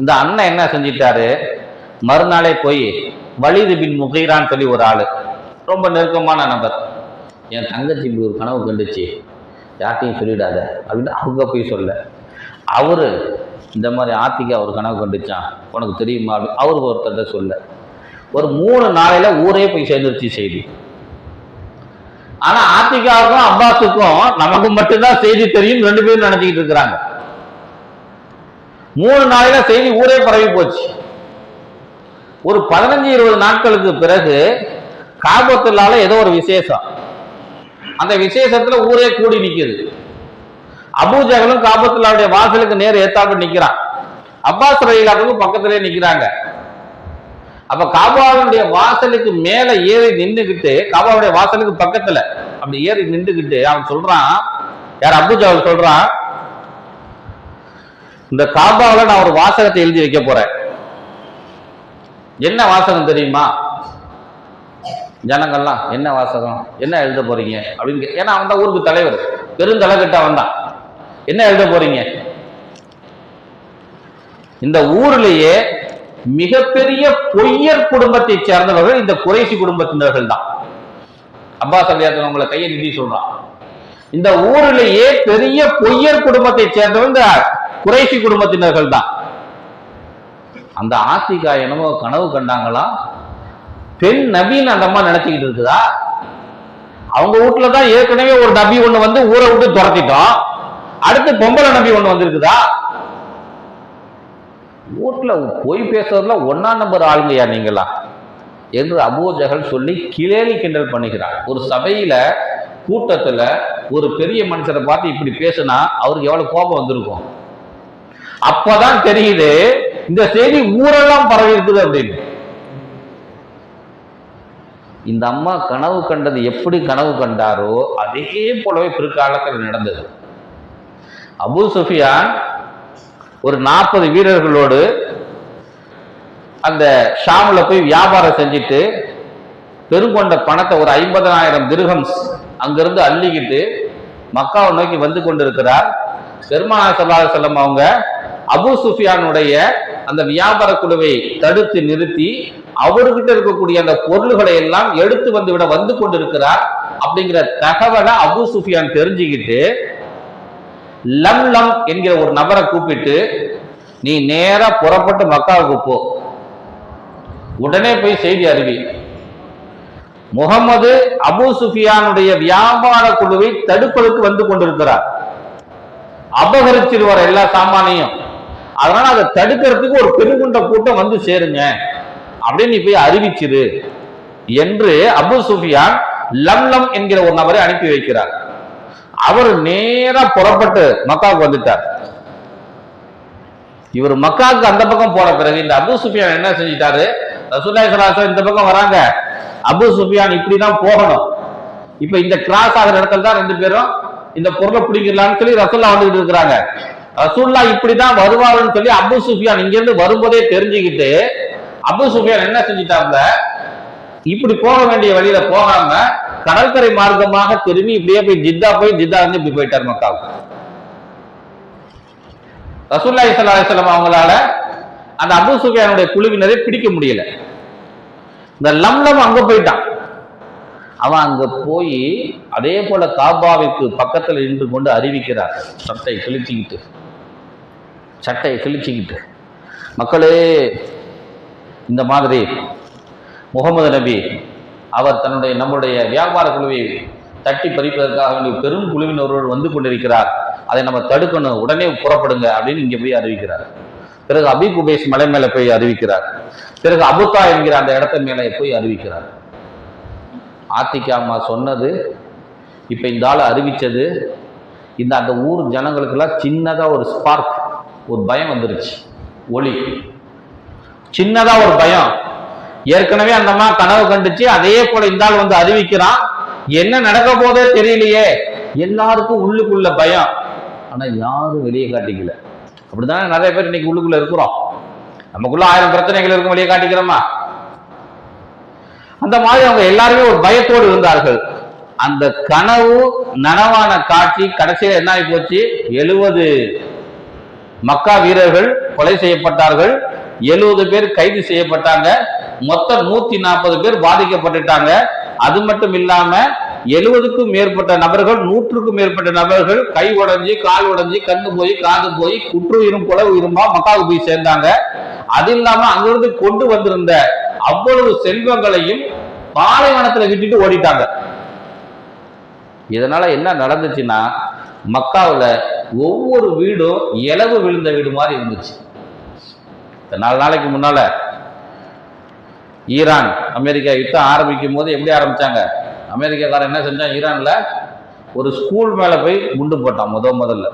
இந்த அண்ணன் என்ன செஞ்சிட்டாரு, மறுநாளே போய் வலிது பின் முகைரான்னு சொல்லி ஒரு ஆளு, ரொம்ப நெருக்கமான நபர், என் தங்கச்சி இப்படி ஒரு கனவு கண்டுச்சு, யார்ட்டையும் சொல்லிடாத அப்படின்னு அவங்க போய் சொல்ல, அவரு இந்த மாதிரி ஆத்திகா ஒரு கனவு கண்டுச்சான், உனக்கு தெரியுமா அப்படின்னு அவருக்கு ஒருத்தர்கிட்ட சொல்ல, ஒரு 3 நாளையில ஊரே போய் சேர்ந்துருச்சு செய்தி. ஆனா ஆத்திகாவுக்கும் அப்பாஸுக்கும் நமக்கு மட்டும்தான் செய்தி தெரியும், 2 பேரும் நினைச்சுக்கிட்டு இருக்கிறாங்க. 3 நாளையில செய்தி ஊரே பரவி போச்சு. ஒரு 15-20 நாட்களுக்கு பிறகு காபத்துல்லால ஏதோ ஒரு விசேஷம், அந்த விசேஷத்துல ஊரே கூடி நிக்குது. அபூஜகலும் காபத்துல்லாவுடைய வாசலுக்கு நேர் ஏத்தாப்பு நிக்கிறான், அப்பாஸ் ரலியல்லாஹு பக்கத்திலே நிக்கிறாங்க. அப்ப காபாவுடைய வாசலுக்கு மேல ஏறி நின்றுகிட்டு, காபாவுடைய வாசலுக்கு பக்கத்துல அப்படி ஏறி நின்றுகிட்டு அவன் சொல்றான், யார் அபூஜகல் சொல்றான், இந்த காபாவில நான் ஒரு வாசகத்தை எழுதி வைக்க போறேன். என்ன வாசகம் தெரியுமா? ஜனங்கள்லாம் என்ன வாசகம், என்ன எழுத போறீங்க அப்படின்னு, ஏன்னா அவன் தான் ஊருக்கு தலைவர், பெருந்தலைகிட்ட வந்தான், என்ன எழுத போறீங்க? இந்த ஊர்லயே மிகப்பெரிய பொய்யர் குடும்பத்தை சேர்ந்தவர்கள் இந்த குறைசி குடும்பத்தினர்கள் தான். அப்பாஸ் ரலியல்லாஹு அவங்களை கையை நீட்டி சொல்றான், இந்த ஊரிலேயே பெரிய பொய்யர் குடும்பத்தை சேர்ந்தவங்க இந்த குறைசி குடும்பத்தினர்கள் தான். அந்த ஆத்திகா என்னமோ கனவு கண்டாங்களா, பெண் நபின்னு அந்த அம்மா நினைச்சுக்கிட்டு இருக்குதா. அவங்க வீட்டுலதான் ஏற்கனவே ஒரு நபி ஒண்ணு வந்து ஊரை விட்டு துரத்திட்டோம், அடுத்து பொம்பளை நபி ஒண்ணு வந்திருக்குதா. வீட்டுல போய் பேசுறதுல 1ஆம் நம்பர் ஆளுங்கயா நீங்களா என்று அபூஜகல் சொல்லி கிளேலி கிண்டல் பண்ணுகிறார். ஒரு சபையில கூட்டத்துல ஒரு பெரிய மனுஷரை பார்த்து இப்படி பேசுனா அவருக்கு எவ்வளவு கோபம் வந்திருக்கும். அப்பதான் தெரியுது இந்த செய்தி ஊரெல்லாம் பரவி இருக்குது அப்படின்னு. இந்த அம்மா கனவு கண்டது எப்படி கனவு கண்டாரோ அதே போலவே பிற்காலத்தில் நடந்தது. அபூ சுஃபியான் ஒரு 40 வீரர்களோடு அந்த ஷாம்ல போய் வியாபாரம் செஞ்சுட்டு பெருங்கொண்ட பணத்தை ஒரு 50,000 திர்ஹம்ஸ் அங்கிருந்து அள்ளிக்கிட்டு மக்காவை நோக்கி வந்து கொண்டிருக்கிறார். பெருமானார் ஸல்லல்லாஹு அலைஹி வஸல்லம் அவங்க அபூ சுஃபியானுடைய அந்த வியாபார குழுவை தடுத்து நிறுத்தி அவர்கிட்ட இருக்கக்கூடிய அந்த பொருள்களை எல்லாம் எடுத்து வந்து கொண்டிருக்கிறார் அப்படிங்கிற தகவலை அபூ சுஃபியான் தெரிஞ்சுக்கிட்டு லம்லம் என்கிற ஒரு நபரை கூப்பிட்டு, நீ நேரா புறப்பட்டு மக்காவுக்கு போ, உடனே போய் செய்தி அறிவி, முகமது அபூ சுஃபியானுடைய வியாபார குழுவை தடுப்பதற்கு வந்து கொண்டிருக்கிறார், அபகரிச்சிருவார் எல்லா சாமானையும், அதனால அதை தடுக்கிறதுக்கு ஒரு பெருங்குண்ட கூட்டம் வந்து சேருங்க அப்படின்னு நீ போய் அறிவிச்சிரு என்று அபூ சுஃபியான் லம்லம் என்கிற ஒரு நபரை அனுப்பி வைக்கிறார். அவர் நேரா புறப்பட்டு மக்காவுக்கு வந்துட்டார். இவர் மக்காவுக்கு அந்த பக்கம் போன பிறகு இந்த அபூ சுஃபியான் என்ன செஞ்சிட்டாரு, ரசூலுல்லாஹி ஸல்லல்லாஹு அலைஹி வஸல்லம் இந்த பக்கம் வராங்க, அபூ சுஃபியான் இப்படிதான் போகணும், இப்ப இந்த கிராஸ் ஆகிற இடத்துல தான் 2 பேரும் இந்த பொருளை பிடிக்கலாம்னு சொல்லி ரசூலுல்லாஹ் வந்துட்டு இருக்கிறாங்க. ரசூலுல்லாஹ் இப்படிதான் வருவாருன்னு சொல்லி அபூ சுஃபியான் இங்க இருந்து வரும்போதே தெரிஞ்சுக்கிட்டு அபூ சுஃபியான் என்ன செஞ்சிட்டாங்க, இப்படி போக வேண்டிய வழியில போகாம கடற்கரை மார்க்கமாக திரும்பி இப்படியே போய் ஜித்தா வந்து இப்படி போயிட்டார் மக்காவுக்கு. ரசூலுல்லாஹி ஸல்லல்லாஹு அலைஹி வஸல்லம் அவங்களால அந்த அபூ சுஃபியானுடைய குழுவினரை பிடிக்க முடியல. இந்த லம்லம் அங்க போயிட்டான். அவன் அங்க போய் அதே போல காபாவிற்கு பக்கத்தில் நின்று கொண்டு அறிவிக்கிறார், சட்டை கிழிச்சிக்கிட்டு, மக்களே இந்த மாதிரி முகமது நபி அவர் நம்முடைய வியாபார குழுவை தட்டி பறிப்பதற்காக வேண்டிய பெரும் குழுவினரோடு வந்து கொண்டிருக்கிறார், அதை நம்ம தடுக்கணும், உடனே புறப்படுங்க அப்படின்னு இங்க போய் அறிவிக்கிறார். பிறகு அபி குபைஸ் மலை மேல போய் அறிவிக்கிறார். பிறகு அபுத்தா என்கிற அந்த இடத்த மேல போய் அறிவிக்கிறார். ஆத்திகா அம்மா சொன்னது இப்ப இந்த ஆள் அறிவிச்சது அந்த ஊர் ஜனங்களுக்கெல்லாம் சின்னதா ஒரு ஸ்பார்க், ஒரு பயம் வந்துருச்சு. ஒளி சின்னதா ஒரு பயம். ஏற்கனவே அந்த அம்மா கனவு கண்டுச்சு, அதே போல இந்த ஆள் வந்து அறிவிக்கிறான். என்ன நடக்க போதே தெரியலையே, எல்லாருக்கும் உள்ளுக்குள்ள பயம். ஆனா யாரும் வெளியே காட்டிக்கல. அப்படித்தானே நிறைய பேர் இன்னைக்கு உள்ளுக்குள்ள இருக்கிறோம். நமக்குள்ள 1000 பிரச்சனைகள் இருக்கும், வெளியே காட்டிக்கிறோமா? அந்த மாதிரி அவங்க எல்லாருமே ஒரு பயத்தோடு இருந்தார்கள். அந்த கனவு நனவான காட்சி கடைசியில் என்ன ஆகி போச்சு? 70 மக்கா வீரர்கள் கொலை செய்யப்பட்டார்கள், 70 பேர் கைது செய்யப்பட்டாங்க, மொத்தம் 140 பேர் பாதிக்கப்பட்டுட்டாங்க. அது மட்டும் இல்லாம 70க்கும் மேற்பட்ட நபர்கள், 100க்கும் மேற்பட்ட நபர்கள் கை உடைஞ்சி, கால் உடைஞ்சி, கண்ணு போய், காது போய், குற்றுயிரும் குலவு இருமா மக்காவுக்கு போய் சேர்ந்தாங்க. அது இல்லாம அங்கிருந்து கொண்டு வந்திருந்த அவ்வளவு செல்வங்களையும் பாலைவனத்துல விட்டுட்டு ஓடிட்டாங்க. இதனால என்ன நடந்துச்சுன்னா, மக்காவில் ஒவ்வொரு வீடும் இலவு விழுந்த வீடு மாதிரி இருந்துச்சு. 4 நாளைக்கு முன்னால ஈரான் அமெரிக்கா யுத்தம் ஆரம்பிக்கும் போது எப்படி ஆரம்பிச்சாங்க? அமெரிக்காக்காரன் என்ன செஞ்சான்? ஈரான்ல ஒரு ஸ்கூல் மேல போய் குண்டு போட்டான். முதல்ல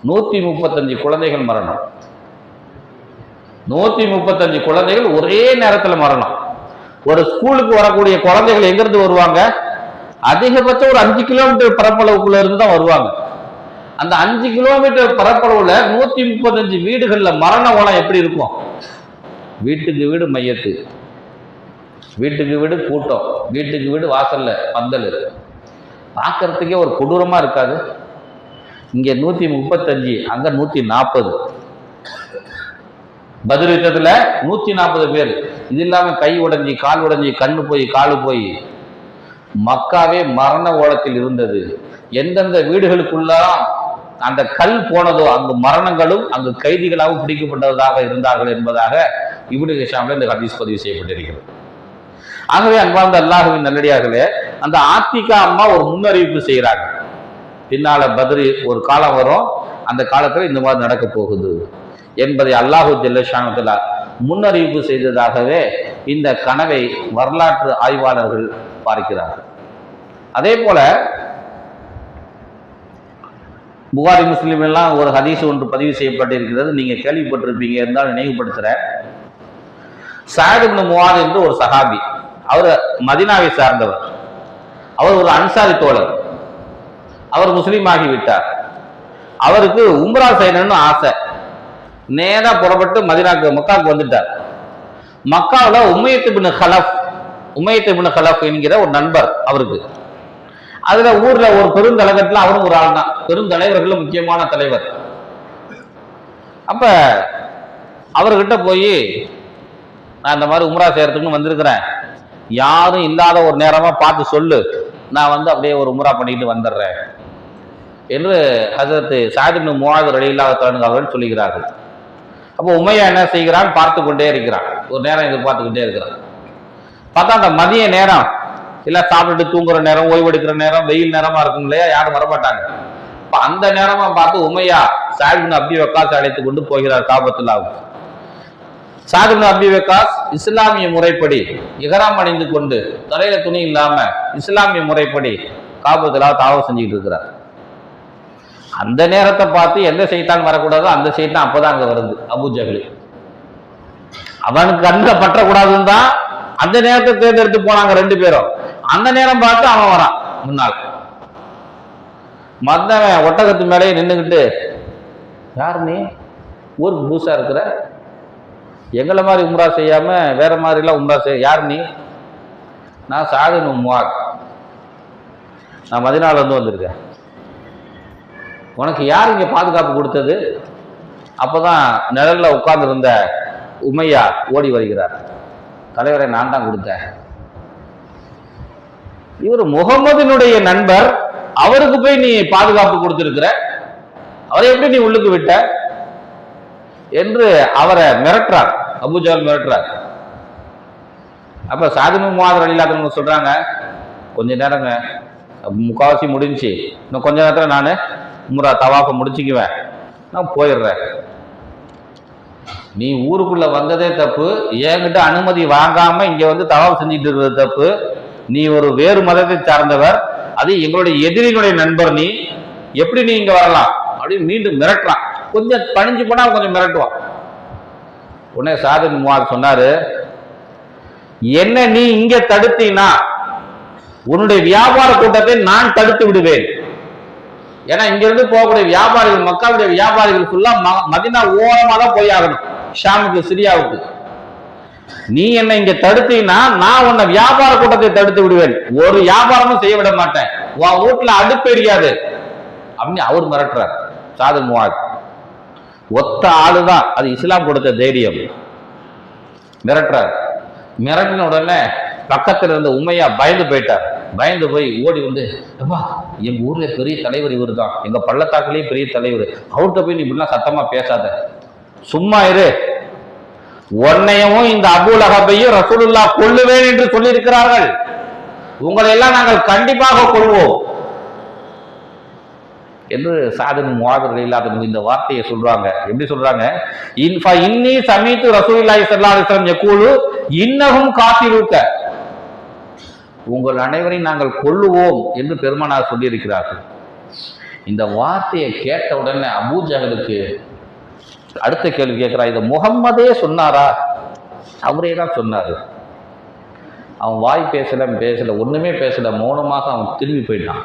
135 குழந்தைகள் மரணம். 135 குழந்தைகள் ஒரே நேரத்தில் மரணம். ஒரு ஸ்கூலுக்கு வரக்கூடிய குழந்தைகள் எங்கிருந்து வருவாங்க? அதிகபட்சம் ஒரு 5 கிலோமீட்டர் பரப்பளவுக்குள்ள இருந்து தான் வருவாங்க. அந்த 5 கிலோமீட்டர் பரப்பளவுல 135 வீடுகள்ல மரண ஓலம் எப்படி இருக்கும்? வீட்டுக்கு வீடு மையத்து, வீட்டுக்கு வீடு கூட்டம், வீட்டுக்கு வீடு வாசல்ல பந்தல். பார்க்கறதுக்கே ஒரு கொடூரமா இருக்காது? இங்க 135, அங்க 140. பத்ர் யுத்தத்துல 140 பேர். இது இல்லாம கை உடைஞ்சி, கால் உடைஞ்சி, கண்ணு போய், காலு போய், மக்காவே மரண ஓலத்தில் இருந்தது. எந்தெந்த வீடுகளுக்குள்ளாம் அந்த கல் போனதோ அங்கு மரணங்களும் அங்கு கைதிகளாகவும் பிடிக்கப்பட்டதாக இருந்தார்கள் என்பதாக இப்னு ஹிஷாம்ல இந்த ஹதீஸ் பதிவு செய்யப்பட்டிருக்கிறது. ஆகவே அன்பார்ந்த அல்லாஹ்வின் நல்லடியார்களே, அந்த ஆத்திகா அம்மா ஒரு முன்னறிவிப்பு செய்கிறாங்க. பின்னால பத்ர் ஒரு காலம் வரும், அந்த காலத்துல இந்த மாதிரி நடக்க போகுது என்பதை அல்லாஹு ஜல்லஷானு தஆலா முன்னறிவிப்பு செய்ததாகவே இந்த கனவை வரலாற்று ஆய்வாளர்கள் பார்க்கிறார்கள். அதே போல புகாரி முஸ்லிம் எல்லாம் ஒரு ஹதீஸ் ஒன்று பதிவு செய்யப்பட்டிருக்கிறது, நீங்க கேள்விப்பட்டிருப்பீங்க, இருந்தாலும் நினைவுபடுத்துறேன். சஅத் இப்னு முஆத் என்று ஒரு சஹாபி, அவர் மதீனாவை சார்ந்தவர், அவர் ஒரு அன்சாரி தோழர், அவர் முஸ்லீம் ஆகிவிட்டார். அவருக்கு உம்ரா செய்யணும்னு ஆசை. நேரா புறப்பட்டு மக்காவுக்கு வந்துட்டார். மக்காவில் உமையத் இப்னு கலஃப் என்கிற ஒரு நண்பர் அவருக்கு. அதுல ஊர்ல ஒரு பெருந்தலைவர்கள், அவரும் ஒரு ஆள் தான், பெருந்தலைவர்கள் முக்கியமான தலைவர். அப்ப அவர்கிட்ட போய், நான் இந்த மாதிரி உம்ரா செய்யறதுக்குன்னு வந்திருக்கிறேன், யாரும் இல்லாத ஒரு நேரமா பார்த்து சொல்லு, நான் வந்து அப்படியே ஒரு உம்ரா பண்ணிட்டு வந்துடுறேன் என்று ஹஸரத் சஅத் இப்னு முஆத் ரலியல்லாஹு தஆலா அவர்கள் சொல்லுகிறார்கள். அப்போ உமையா என்ன செய்கிறான்? பார்த்து கொண்டே இருக்கிறான். ஒரு நேரம் எதிர்பார்த்துக்கிட்டே இருக்கிறான். பார்த்தா அந்த மதிய நேரம், இல்ல சாப்பிட்டுட்டு தூங்குற நேரம், ஓய்வெடுக்கிற நேரம், வெயில் நேரமா இருக்கும் இல்லையா, யாரும் வரமாட்டாங்க. இப்ப அந்த நேரமா பார்த்து உமையா சஅத் இப்னு அபீ வக்காஸ் அழைத்து கொண்டு போகிறார் காபத்துல்லாஹ்வுக்கு. சஅத் இப்னு அபீ வக்காஸ் இஸ்லாமிய முறைப்படி இஹ்ராம் அணிந்து கொண்டு, தலையில துணி இல்லாம இஸ்லாமிய முறைப்படி காபத்துல்லாஹ் தவாஃப் செஞ்சுக்கிட்டு இருக்கிறார். அந்த நேரத்தை பார்த்து எந்த சைத்தான் வரக்கூடாதோ அந்த சைத்தான் அப்பதான் அங்க வருது. அபூ ஜஹல் அவனுக்கு கண்ணில் பற்றக்கூடாதுன்னு தான் அந்த நேரத்தை தேர்ந்தெடுத்து போனாங்க 2 பேரும். அந்த நேரம் பார்த்து அவன் வரான் முன்னால். மத்தவன் ஒட்டகத்து மேலேயே நின்றுக்கிட்டு, யார் நீ? ஊருக்கு புதுசா இருக்கிற, எங்களை மாதிரி உம்ரா செய்யாம வேற மாதிரி எல்லாம் உம்ரா செய்ய, யார் நீ? நான் சஅத் இப்னு முஆத், நான் மதீனால இருந்து வந்திருக்கேன். உனக்கு யார் இங்க பாதுகாப்பு கொடுத்தது? அப்பதான் நிழல்ல உட்கார்ந்து இருந்த உமையா ஓடி வருகிறார். தலைவரை நான் தான் கொடுத்தேன். இவர் முகமதினுடைய நண்பர், அவருக்கு போய் நீ பாதுகாப்பு கொடுத்திருக்கிற, அவரை எப்படி நீ உள்ளுக்கு விட்ட என்று அவரை மிரட்டுறார். அபூ ஜஹல் மிரட்டுறார். அப்ப சஅத் இப்னு முஆத் ரலியல்லாஹு அன்ஹு சொல்றாங்க, கொஞ்ச நேரங்க, முக்காவாசி முடிஞ்சு, இன்னும் கொஞ்ச நேரத்துல நான் உம்ரா தவாஃபை முடிச்சுக்குவேன், நான் போயிடுறேன். நீ ஊருக்குள்ள வந்ததே தப்பு, என்கிட்ட அனுமதி வாங்காம இங்க வந்து தவாஃப் செஞ்சுட்டு இருக்கிறது தப்பு. நீ ஒரு வேறு மதத்தை சார்ந்தவர், அது எங்களுடைய எதிரிகளுடைய நண்பர், நீ எப்படி நீ இங்க வரலாம் அப்படின்னு மீண்டும் மிரட்டுறான். கொஞ்சம் பணிஞ்சு போனா கொஞ்சம் மிரட்டுவான். உடனே சாது பின் முஆத் சொன்னாரு, என்ன நீ இங்க தடுத்தீனா உன்னுடைய வியாபார கூட்டத்தை நான் தடுத்து விடுவேன். ஏன்னா இங்க இருந்து போகக்கூடிய வியாபாரிகள், மக்களுடைய வியாபாரிகள் ஃபுல்லா மதீனா ஓரமா தான் போய் ஆகணும், ஷாமுக்கு, சிரியாவுக்கு. நீ என்ன இங்க தடுத்தீனா நான் உன்னை வியாபார கூட்டத்தை தடுத்து விடுவேன், ஒரு வியாபாரமும் செய்ய விட மாட்டேன், உன் வீட்டுல அடுப்பு எரியாது அப்படின்னு அவர் மிரட்டுறார். சாது பின் முஆத் ஒத்த ஆளுதான், அது இஸ்லாம் கொடுத்த தைரியம். மிரட்டுறார். மிரட்டின உடனே பக்கத்துல இருந்த உமையா பயந்து போயிட்டார். பயந்து போய் ஓடி வந்து, அப்பா எங்க ஊர்ல பெரிய தலைவர் இவர் தான், எங்க பள்ளத்தாக்குலயே பெரிய தலைவர், அவர்கிட்ட போய் நீ இப்படிலாம் சத்தமா பேசாத, சும்மா இரு, உன்னையவும் இந்த அபூ லஹபையும் ரசூலுல்லாஹ் கொல்லுவேன் என்று சொல்லி இருக்கிறார்கள், உங்களை எல்லாம் நாங்கள் கண்டிப்பாக கொள்வோம் என்று சாது பின் முஆத் ரலியல்லாஹு இந்த வார்த்தையை சொல்றாங்க. எப்படி சொல்றாங்க? இன்னி சமீது ரசூலுல்லாஹி ஸல்லல்லாஹு அலைஹி வஸல்லம் யகூலு இன்னஹும் காத்திலூக, உங்கள் அனைவரையும் நாங்கள் கொல்லுவோம் என்று பெருமானார் சொல்லி இருக்கிறார்கள். இந்த வார்த்தையை கேட்ட உடனே அபூ ஜஹலுக்கு அடுத்த கேள்வி கேட்கிறா, இதை முகம்மதே சொன்னாரா? அவரே தான் சொன்னாரு. அவன் வாய் பேசல, ஒண்ணுமே பேசல, மௌனமாக அவன் திரும்பி போயிட்டான்.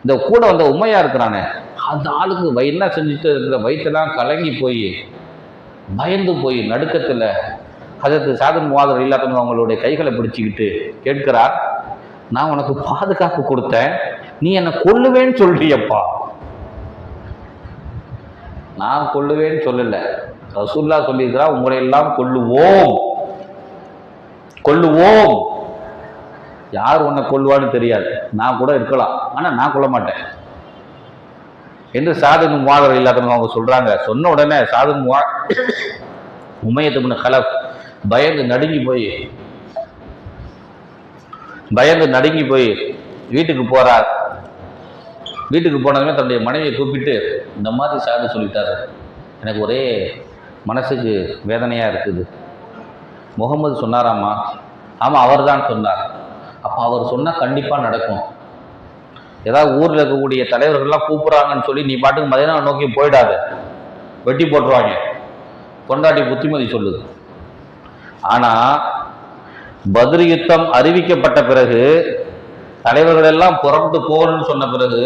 இந்த கூட வந்த உமையா இருக்கிறானே, அந்த ஆளுக்கு என்ன செஞ்சுட்டு இருக்கிற வயிற்றெல்லாம் கலங்கி போய் பயந்து போய் நடுக்கத்துல ஹஜரத் சாது பின் முஆத் ரலியல்லாஹு அன்ஹு அவங்களுடைய கைகளை பிடிச்சிக்கிட்டு கேட்கிறார், நான் உனக்கு பாதுகாப்பு கொடுத்தேன், நீ என்ன கொல்லுவேன்னு சொல்றியப்பா. நான் கொல்லுவேன்னு சொல்லல, ரசூலுல்லாஹ் சொல்லியிருக்கிறா, உங்களை எல்லாம் கொல்லுவோம். யார் உன்னை கொல்லுவான்னு தெரியாது, நான் கூட இருக்கலாம், ஆனா நான் கொல்ல மாட்டேன் என்று சாது பின் முஆத் ரலியல்லாஹு அன்ஹு அவங்க சொல்றாங்க. சொன்ன உடனே சாது பின் முஆத் உமையத் இப்னு கலஃப் பயந்து நடுங்கி போய் வீட்டுக்கு போறார். வீட்டுக்கு போனதுமே தன்னுடைய மனைவியை கூப்பிட்டு, இந்த மாதிரி சாது சொல்லிட்டாரு, எனக்கு ஒரே மனசுக்கு வேதனையா இருக்குது, முகமது சொன்னாராமா? ஆமா, அவர் தான் சொன்னார். அப்போ அவர் சொன்னால் கண்டிப்பாக நடக்கும். ஏதாவது ஊரில் இருக்கக்கூடிய தலைவர்கள்லாம் கூப்பிட்றாங்கன்னு சொல்லி நீ பாட்டுக்கு மதீனா நோக்கி போயிடாத, வெட்டி போட்டுருவாங்க. பொண்டாட்டி புத்திமதி சொல்லுது. ஆனால் பத்ர் யுத்தம் அறிவிக்கப்பட்ட பிறகு, தலைவர்கள் எல்லாம் புறப்பட்டு போகணும்னு சொன்ன பிறகு,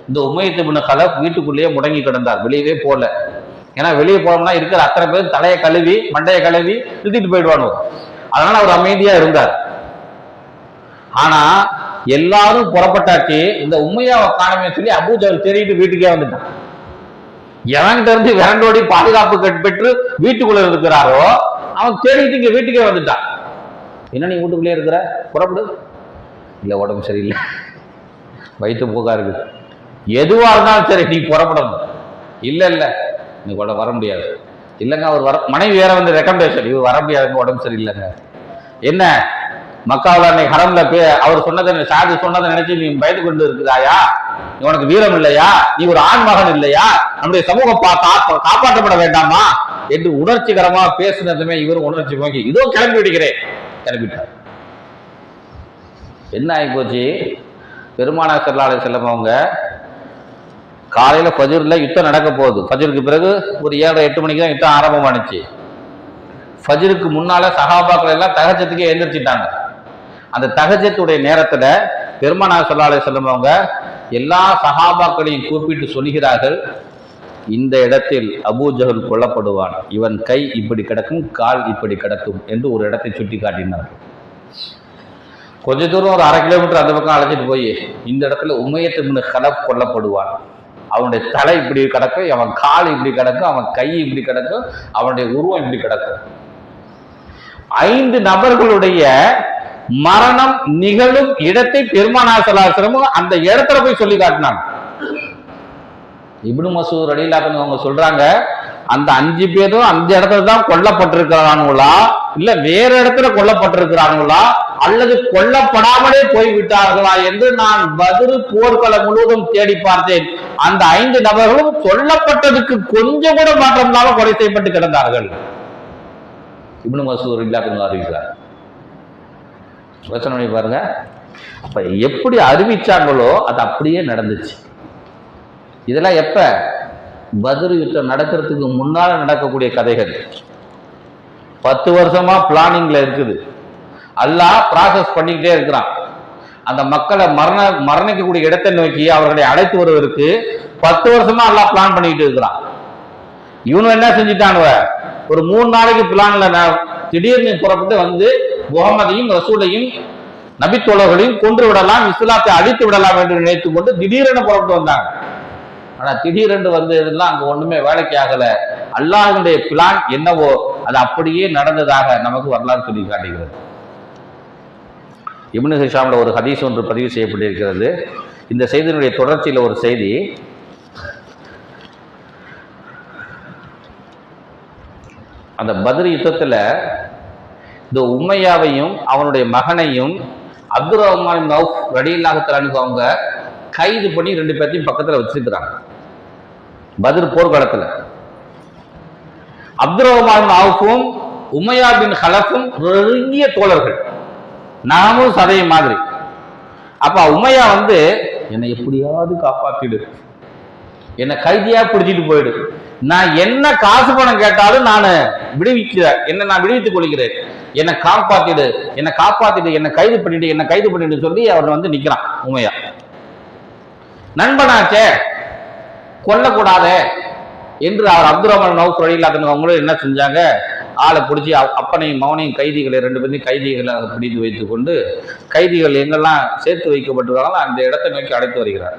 இந்த உமையத் இப்னு கலஃப் வீட்டுக்குள்ளேயே முடங்கி கிடந்தார், வெளியவே போகல. ஏன்னா வெளியே போனோம்னா இருக்கிற அத்தனை பேர் தலையை கழுவி மண்டையை கழுவி இழுத்திட்டு போயிடுவானு, அதனால அவர் அமைதியா இருந்தார். ஆனா எல்லாரும் புறப்பட்டாச்சு, இந்த உமையாவை காணமே சொல்லி அபூ ஜஹல் தேடிட்டு வீட்டுக்கே வந்துட்டான். எவன்கிட்ட இருந்து விரண்டோடி பாதுகாப்பு பெற்று வீட்டுக்குள்ள இருக்கிறாரோ அவன் தேடிட்டு இங்க வீட்டுக்கே வந்துட்டான். என்ன நீ வீட்டுக்குள்ளே இருக்கிற, புறப்படு. இல்லை உடம்பு சரியில்லை, வயிற்று போக்கா இருக்கு, எதுவா இருந்தாலும் சரி நீ புறப்படணும். இல்லை நீ கூட வர முடியாது. இல்லைங்க அவர் மனைவி வேற வந்து ரெக்கமெண்டேஷன், இவர் வர முடியாதுங்க, உடம்பு சரியில்லைங்க. என்ன மக்காவில் அன்னைக்கு ஹரம்ல அவர் சொன்னதை, சாது சொன்னதை நினைச்சு நீ பயந்து கொண்டு இருக்குதாயா? உனக்கு வீரம் இல்லையா? நீ ஒரு ஆண் மகன் இல்லையா? நம்முடைய சமூகம் காப்பாற்றப்பட வேண்டாமா என்று உணர்ச்சிகரமா பேசினதுமே இவரும் உணர்ச்சி போக்கி இதோ கிளம்பி விடுகிறேன் கிளம்பிட்டார். என்ன ஆகி போச்சு? பெருமானார் ஸல்லல்லாஹு அலைஹி வஸல்லம் அவங்க காலையில ஃபஜ்ர்ல யுத்தம் நடக்க போகுது. ஃபஜ்ருக்கு பிறகு ஒரு 7-8 மணிக்கு தான் யுத்தம் ஆரம்பமானுச்சு. ஃபஜ்ருக்கு முன்னால சஹாபாக்கள் எல்லாம் தஹஜ்ஜத்துக்கே எழுந்திரிச்சிட்டாங்க. அந்த தஹஜ்ஜத்துடைய நேரத்துல பெருமானார் ஸல்லல்லாஹு அலைஹி வஸல்லம் அவங்க எல்லா சஹாபாக்களையும் கூப்பிட்டு சொல்கிறார்கள், இந்த இடத்தில் அபூ ஜஹல் கொல்லப்படுவான், இவன் கை இப்படி கிடக்கும், கால் இப்படி கிடக்கும் என்று ஒரு இடத்தை சுட்டி காட்டினார். கொஞ்ச தூரம் ஒரு 1/2 கிலோமீட்டர் அந்த பக்கம் அழைச்சிட்டு போய், இந்த இடத்துல உமையத் இப்னு கலஃப் கொல்லப்படுவான், அவனுடைய தலை இப்படி கிடக்கும், அவன் கால் இப்படி கிடக்கும், அவன் கை இப்படி கிடக்கும், அவனுடைய உருவம் இப்படி கிடக்கும். 5 நபர்களுடைய மரணம் நிகழும் இடத்தை பெருமானார் ஸல்லல்லாஹு அலைஹி வஸல்லம் அந்த இடத்துல போய் சொல்லி காட்டினாங்க. இப்னு மஸ்ஊத் ரலியல்லாஹு அன்ஹு அவங்க சொல்றாங்க, அந்த 5 பேரும் அந்த இடத்துல தான் கொல்லப்பட்டிருக்கிறானுங்களா, இல்ல வேற இடத்துல கொல்லப்பட்டிருக்கிறானுங்களா, அல்லது கொல்லப்படாமலே போய்விட்டார்களா என்று நான் பத்ர் போர்க்களம் முழுவதும் தேடி பார்த்தேன். அந்த 5 நபர்களும் சொல்லப்பட்டதுக்கு கொஞ்சம் கூட மாற்றம் இல்லாமல் கொலை செய்யப்பட்டு கிடந்தார்கள். இப்னு மஸ்ஊத் ரலியல்லாஹு அன்ஹு அறிவிக்கிறார். யோசனை பாருங்க. அப்ப எப்படி அறிவிச்சாங்களோ அது அப்படியே நடந்துச்சு. இதெல்லாம் எப்ப? பத்ர் யுத்தம் நடக்கிறதுக்கு முன்னால் நடக்கக்கூடிய கதைகள். 10 வருஷமா பிளானிங்ல இருக்குது. அல்லாஹ் ப்ராசஸ் பண்ணிக்கிட்டே இருக்கிறான். அந்த மக்களை மரணிக்கக்கூடிய இடத்தை நோக்கி அவர்களை அழைத்து வருவதற்கு 10 வருஷமா அல்லாஹ் பிளான் பண்ணிக்கிட்டு இருக்கிறான். இவனு என்ன செஞ்சுட்டானுவ, ஒரு 3 நாளைக்கு பிளான்ல திடீர்னு புறப்பட்டு வந்து முகமதையும் ரசூலையும் நபித்தோழர்களையும் கொன்று விடலாம், இஸ்லாத்தை அழித்து விடலாம் என்று நினைத்து கொண்டு திடீரென புறப்பட்டு வந்தாங்க. ஆனா திடீரென்று வந்து இதெல்லாம் அங்க ஒண்ணுமே வேலைக்கு ஆகல. அல்லாஹ்வுடைய பிளான் என்னவோ அது அப்படியே நடந்ததாக நமக்கு வரலாறு சொல்லி காட்டுகிறது. இப்னு ஹிஷாம்ல ஒரு ஹதீஸ் ஒன்று பதிவு செய்யப்பட்டிருக்கிறது. இந்த செய்தியினுடைய தொடர்ச்சியில் ஒரு செய்தி, அந்த பத்ர் யுத்தத்துல இந்த உம்மையாவையும் அவனுடைய மகனையும் அப்துர் ரஹ்மான் நௌஃப் ரலியல்லாஹு தஆலா அவங்க கைது பண்ணி 2 பேர்த்தையும் பக்கத்துல வச்சிருக்கிறாங்க. பத்ர் போர்க்களத்துல அப்துர் ரஹ்மான் நௌஃபும் உமையா பின் ஹலஃபும் நெருங்கிய தோழர்கள், நாமும் சதைய மாதிரி. அப்ப உமையா வந்து என்னை எப்படியாவது காப்பாத்திடு, என்னை கைதியா பிடிச்சிட்டு போயிடு, நான் என்ன காசு பணம் கேட்டாலும் நான் விடுவித்துக் கொள்கிறேன், என்னை காப்பாத்திடு, என்னை கைது பண்ணிட்டு சொல்லி அவர் வந்து நிக்கிறான். உமையா நண்பனாச்சே, கொல்லக்கூடாதே என்று அவர் அப்துர் ரஹ்மான் நௌஃப் ரலியல்லாஹு அன்ஹு அவங்களும் என்ன செஞ்சாங்க, ஆளை பிடிச்சி அப்பனையும் மகனையும் கைதிகளை 2 பேரையும் கைதிகளை பிடித்து வைத்துக் கொண்டு கைதிகள் எங்கெல்லாம் சேர்த்து வைக்கப்பட்டிருக்காங்களோ அந்த இடத்தை நோக்கி அழைத்து வருகிறார்.